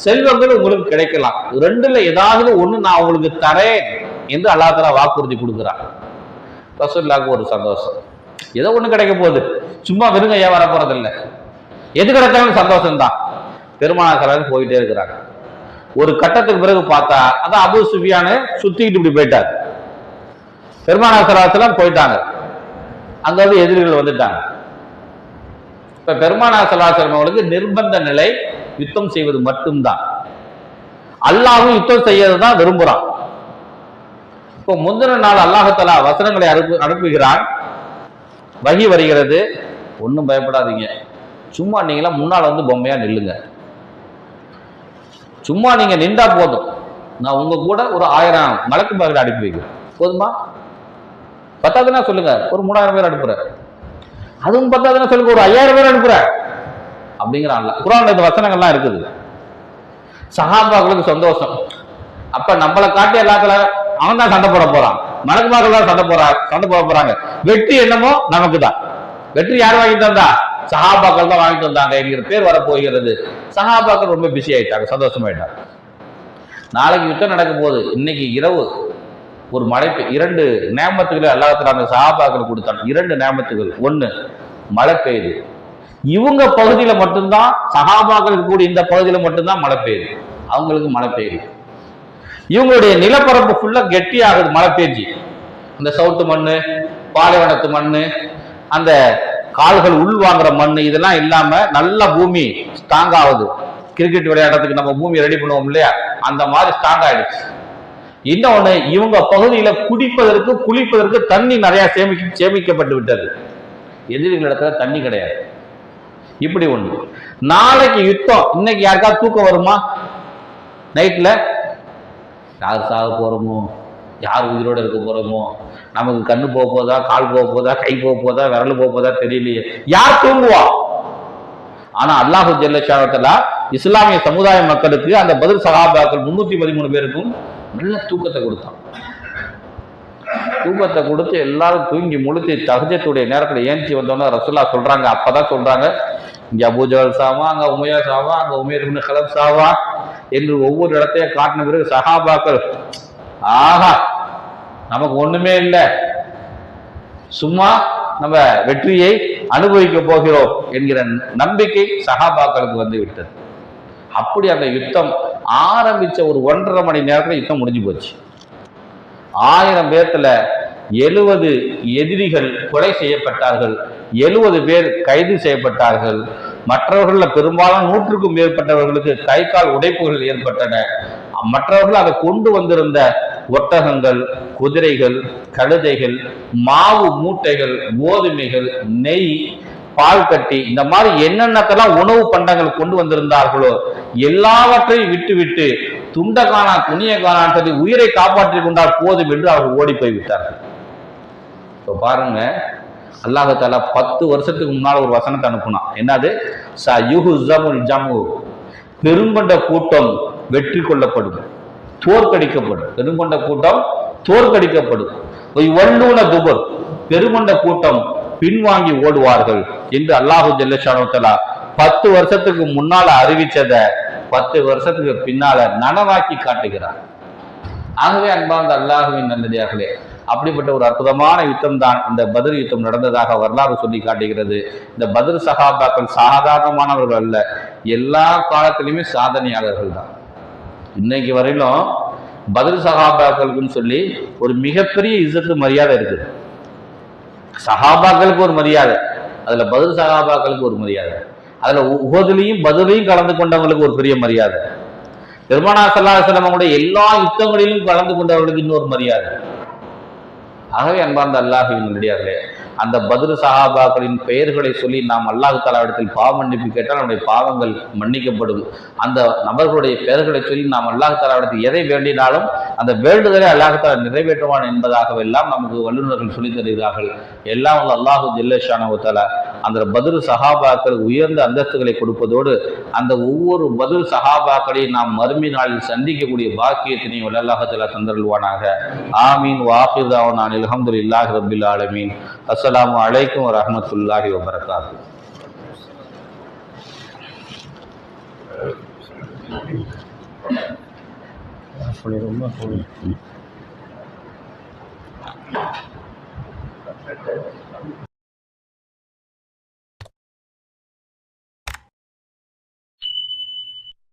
செல்வங்கள் உங்களுக்கு கிடைக்கலாம். 2ல் ஏதாவது 1 நான் உங்களுக்கு தரேன் என்று அல்லாஹ் தஆலா வாக்குறுதி கொடுக்கிறார். ரசூலுல்லாஹ்க்கு ஒரு சந்தோஷம், ஏதோ ஒண்ணு கிடைக்க போகுது, சும்மா வெறுங்க ஏன் வர போறது இல்லை, எது கிடைச்சாலும் சந்தோஷம் தான். பெருமானார் ஸல்லல்லாஹு அலைஹி வஸல்லம் போயிட்டே இருக்கிறாங்க. ஒரு கட்டத்துக்கு பிறகு பார்த்தா அதான் அபூ சுஃபியானு சுத்திக்கிட்டு இப்படி போயிட்டார். பெருமானார் ஸல்லல்லாஹு அலைஹி வஸல்லம் போயிட்டாங்க. அங்க வந்து எதிரிகள் வந்துட்டாங்க. இப்ப பெருமானார் ஸல்லல்லாஹு அலைஹி வஸல்லம் அவங்களுக்கு நிர்பந்த நிலை, யுத்தம் செய்வது மட்டும்தான். அல்லாஹ்வும் யுத்தம் செய்யறதுதான் விரும்புறான். இப்போ முந்தின நாள் அல்லாஹ் தஆலா வசனங்களை அனுப்புகிறான், வஹி வருகிறது. ஒன்றும் பயப்படாதீங்க, சும்மா நீங்களாம் முன்னால் வந்து பொம்மையா நில்லுங்க, சும்மா நீங்க நின்றா போதும், நான் உங்க கூட ஒரு 1000 மலக்கு மகளை அனுப்பி வைக்கிறேன், போதுமா? பத்தாதுன்னா சொல்லுங்க, ஒரு 3000 பேர் அனுப்புறேன். அதுவும் பத்தாதுன்னா சொல்லுங்க, ஒரு 5000 பேர் அனுப்புறேன் அப்படிங்கிற அல்லாஹ். குர்ஆன்ல இந்த வசனங்கள்லாம் இருக்குது. சஹாபாக்களுக்கு சந்தோஷம். அப்ப நம்மளை காட்டி எல்லாத்துல அவன் தான் சண்டை போட போறான், மலக்கு மகள் தான் சண்டை போட போறாங்க. வெற்றி என்னமோ நமக்கு தான். வெற்றி யார் வாங்கி தந்தா? சஹாபாக்கள் தான் வாங்கிட்டு வந்தாங்க என்கிற பேர் வரப்போகிறது. சஹாபாக்கள் ரொம்ப பிஸி ஆயிட்டாங்க, சந்தோஷமாயிட்டாங்க. நாளைக்கு யுத்தம் நடக்கும் போது இன்னைக்கு இரவு ஒரு மழை 2 நேமத்துகளை அல்லாஹ் அந்த சஹாபாக்கள் கொடுத்தான். 2 நேமத்துகள். ஒன்று மழை பெய்யுது. இவங்க பகுதியில் மட்டும்தான், சஹாபாக்கள் இருக்கக்கூடிய இந்த பகுதியில் மட்டும்தான் மழை பெய்யுது, அவங்களுக்கு மழை பெய்யுது. இவங்களுடைய நிலப்பரப்பு ஃபுல்லா கெட்டி ஆகுது மழை பெய்ஞ்சு. அந்த சவுட்டு மண்ணு, பாலைவனத்து மண்ணு, அந்த கால்கள் உள் வாங்குற மண், இதெல்லாம் இல்லாம நல்ல பூமி ஸ்ட்ராங் ஆகுது. கிரிக்கெட் விளையாடுறதுக்கு நம்ம பூமி ரெடி பண்ணுவோம் இல்லையா, அந்த மாதிரி ஸ்ட்ராங் ஆயிடுச்சு. இன்னொன்னு, இவங்க பகுதியில குடிப்பதற்கு குளிப்பதற்கு தண்ணி நிறைய சேமிக்கப்பட்டு விட்டது. எதிரிகளிடத்துல தண்ணி கிடையாது. இப்படி ஒண்ணு. நாளைக்கு யுத்தம். இன்னைக்கு யாருக்காவது தூக்கம் வருமா? நைட்ல யார் சாக போறோமோ, யார் உயிரோட இருக்க போறோமோ, நமக்கு கண்ணு போக போதா, கால் போக போதா, கை போக போதா, விரல் போக போதா தெரியலையே, யார் தூங்குவா? ஆனா அல்லாஹு ஜல்ல ஷானஹு இஸ்லாமிய சமுதாய மக்களுக்கு, அந்த பத்ர் சஹாபாக்கள் 313 பேருக்கும் நல்ல தூக்கத்தை கொடுத்தான். தூக்கத்தை கொடுத்து எல்லாரும் தூங்கி முழுத்தி தஹஜ்ஜுடைய நேரத்தில் ஏஞ்சி வந்தோன்னா ரசூலுல்லாஹ் சொல்றாங்க, அப்பதான் சொல்றாங்க, இங்க அபூஜஹல் சாவா, அங்க உமையா சாவா, அங்க உமைர் இப்னு கலப் சாவா என்று ஒவ்வொரு இடத்தையும் காட்டின பிறகு சஹாபாக்கள், ஆஹா நமக்கு ஒண்ணுமே இல்லை, சும்மா நம்ம வெற்றியை அனுபவிக்க போகிறோம் என்கிற நம்பிக்கை சஹாபாக்களுக்கு வந்து விட்டது. அப்படி அந்த யுத்தம் ஆரம்பிச்ச ஒரு 1.5 மணி நேரத்தில் யுத்தம் முடிஞ்சு போச்சு. 1000 பேர்த்துல 70 எதிரிகள் கொலை செய்யப்பட்டார்கள், 70 பேர் கைது செய்யப்பட்டார்கள். மற்றவர்கள் பெரும்பாலும் 100க்கும் மேற்பட்டவர்களுக்கு கை கால் உடைப்புகள் ஏற்பட்டன. மற்றவர்கள் அதை கொண்டு வந்திருந்த ஒட்டகங்கள், குதிரைகள், கழுதைகள், மாவு மூட்டைகள், கோதுமைகள், நெய், பால் கட்டி, இந்த மாதிரி என்னென்னத்தெல்லாம் உணவு பண்டங்கள் கொண்டு வந்திருந்தார்களோ எல்லாவற்றையும் விட்டு விட்டு துண்டகானா துணியகானான்னு சொல்லி உயிரை காப்பாற்றிக் கொண்டால் போதும் என்று அவர்கள் ஓடி போய் விட்டார்கள். இப்போ பாருங்க, அல்லாஹ் தஆலா 10 வருஷத்துக்கு முன்னால் ஒரு வசனத்தை அனுப்புனான். என்னது? சயுஹ்ஸமுல் ஜம்உ, பெருங்கொண்ட கூட்டம் வெற்றி கொள்ளப்படும், தோற்கடிக்கப்படும். பெருங்கொண்ட கூட்டம் தோற்கடிக்கப்படும். வல்லூன துபர், பெருங்கொண்ட கூட்டம் பின்வாங்கி ஓடுவார்கள் என்று அல்லாஹு ஜல்ல ஷானஹு தஆலா 10 வருஷத்துக்கு முன்னால அறிவிச்சத 10 வருஷத்துக்கு பின்னால நனவாக்கி காட்டுகிறார். ஆகவே அன்பார்ந்த அல்லாஹுவின் நல்லடியார்களே, அப்படிப்பட்ட ஒரு அற்புதமான யுத்தம் தான் இந்த பத்ர் யுத்தம் நடந்ததாக வரலாறு சொல்லி காட்டுகிறது. இந்த பத்ர் சஹாபாக்கள் சாதாரணமானவர்கள் அல்ல, எல்லா காலத்திலுமே சாதனையாளர்கள் தான். இன்னைக்கு வரையிலும் பத்ர் சஹாபாக்களுக்குன்னு சொல்லி ஒரு மிகப்பெரிய இஸ்ஸத்து மரியாதை இருக்குது. சஹாபாக்களுக்கு ஒரு மரியாதை, அதுல பத்ர் சஹாபாக்களுக்கு ஒரு மரியாதை, அதுல உஹதுலையும் பத்ர்லையும் கலந்து கொண்டவங்களுக்கு ஒரு பெரிய மரியாதை, பெருமானார் ஸல்லல்லாஹு அலைஹி வஸல்லம் எல்லா யுத்தங்களிலும் கலந்து கொண்டவர்களுக்கு இன்னொரு மரியாதை. ஆகவே அன்பார்ந்த அல்லாஹ்வின் நல்லடியார்களே, அந்த பத்ர் சஹாபாக்களின் பெயர்களை சொல்லி நாம் அல்லாஹ் தஆலாவிடத்தில் பாவ மன்னிப்பு கேட்டால் நம்முடைய பாவங்கள் மன்னிக்கப்படும். அந்த நபர்களுடைய பெயர்களை சொல்லி நாம் அல்லாஹ் தஆலாவிடத்தில் எதை வேண்டினாலும் அந்த வேண்டுதலை அல்லாஹ் தஆலா நிறைவேற்றுவான் என்பதாகவெல்லாம் நமக்கு வல்லுநர்கள் சொல்லித் தருகிறார்கள். எல்லாம் வந்து அல்லாஹு ஜல்ல ஷானஹு தஆலா அந்த பத்ர் சஹாபாக்கள் உயர்ந்த அந்தஸ்துகளை கொடுப்பதோடு அந்த ஒவ்வொரு பத்ர் சஹாபாக்களையும் நாம் மறுமை நாளில் சந்திக்கக்கூடிய பாக்கியத்தினையும் அல்லாஹ் தஆலா தந்தருள்வானாக. ஆமீன். வாஹிர் தஅவானா அல்ஹம்துலில்லாஹி ரப்பில் ஆலமீன். அஸ்ஸலாமு அலைக்கும் வரஹ்மத்துல்லாஹி வபரகாத்துஹு.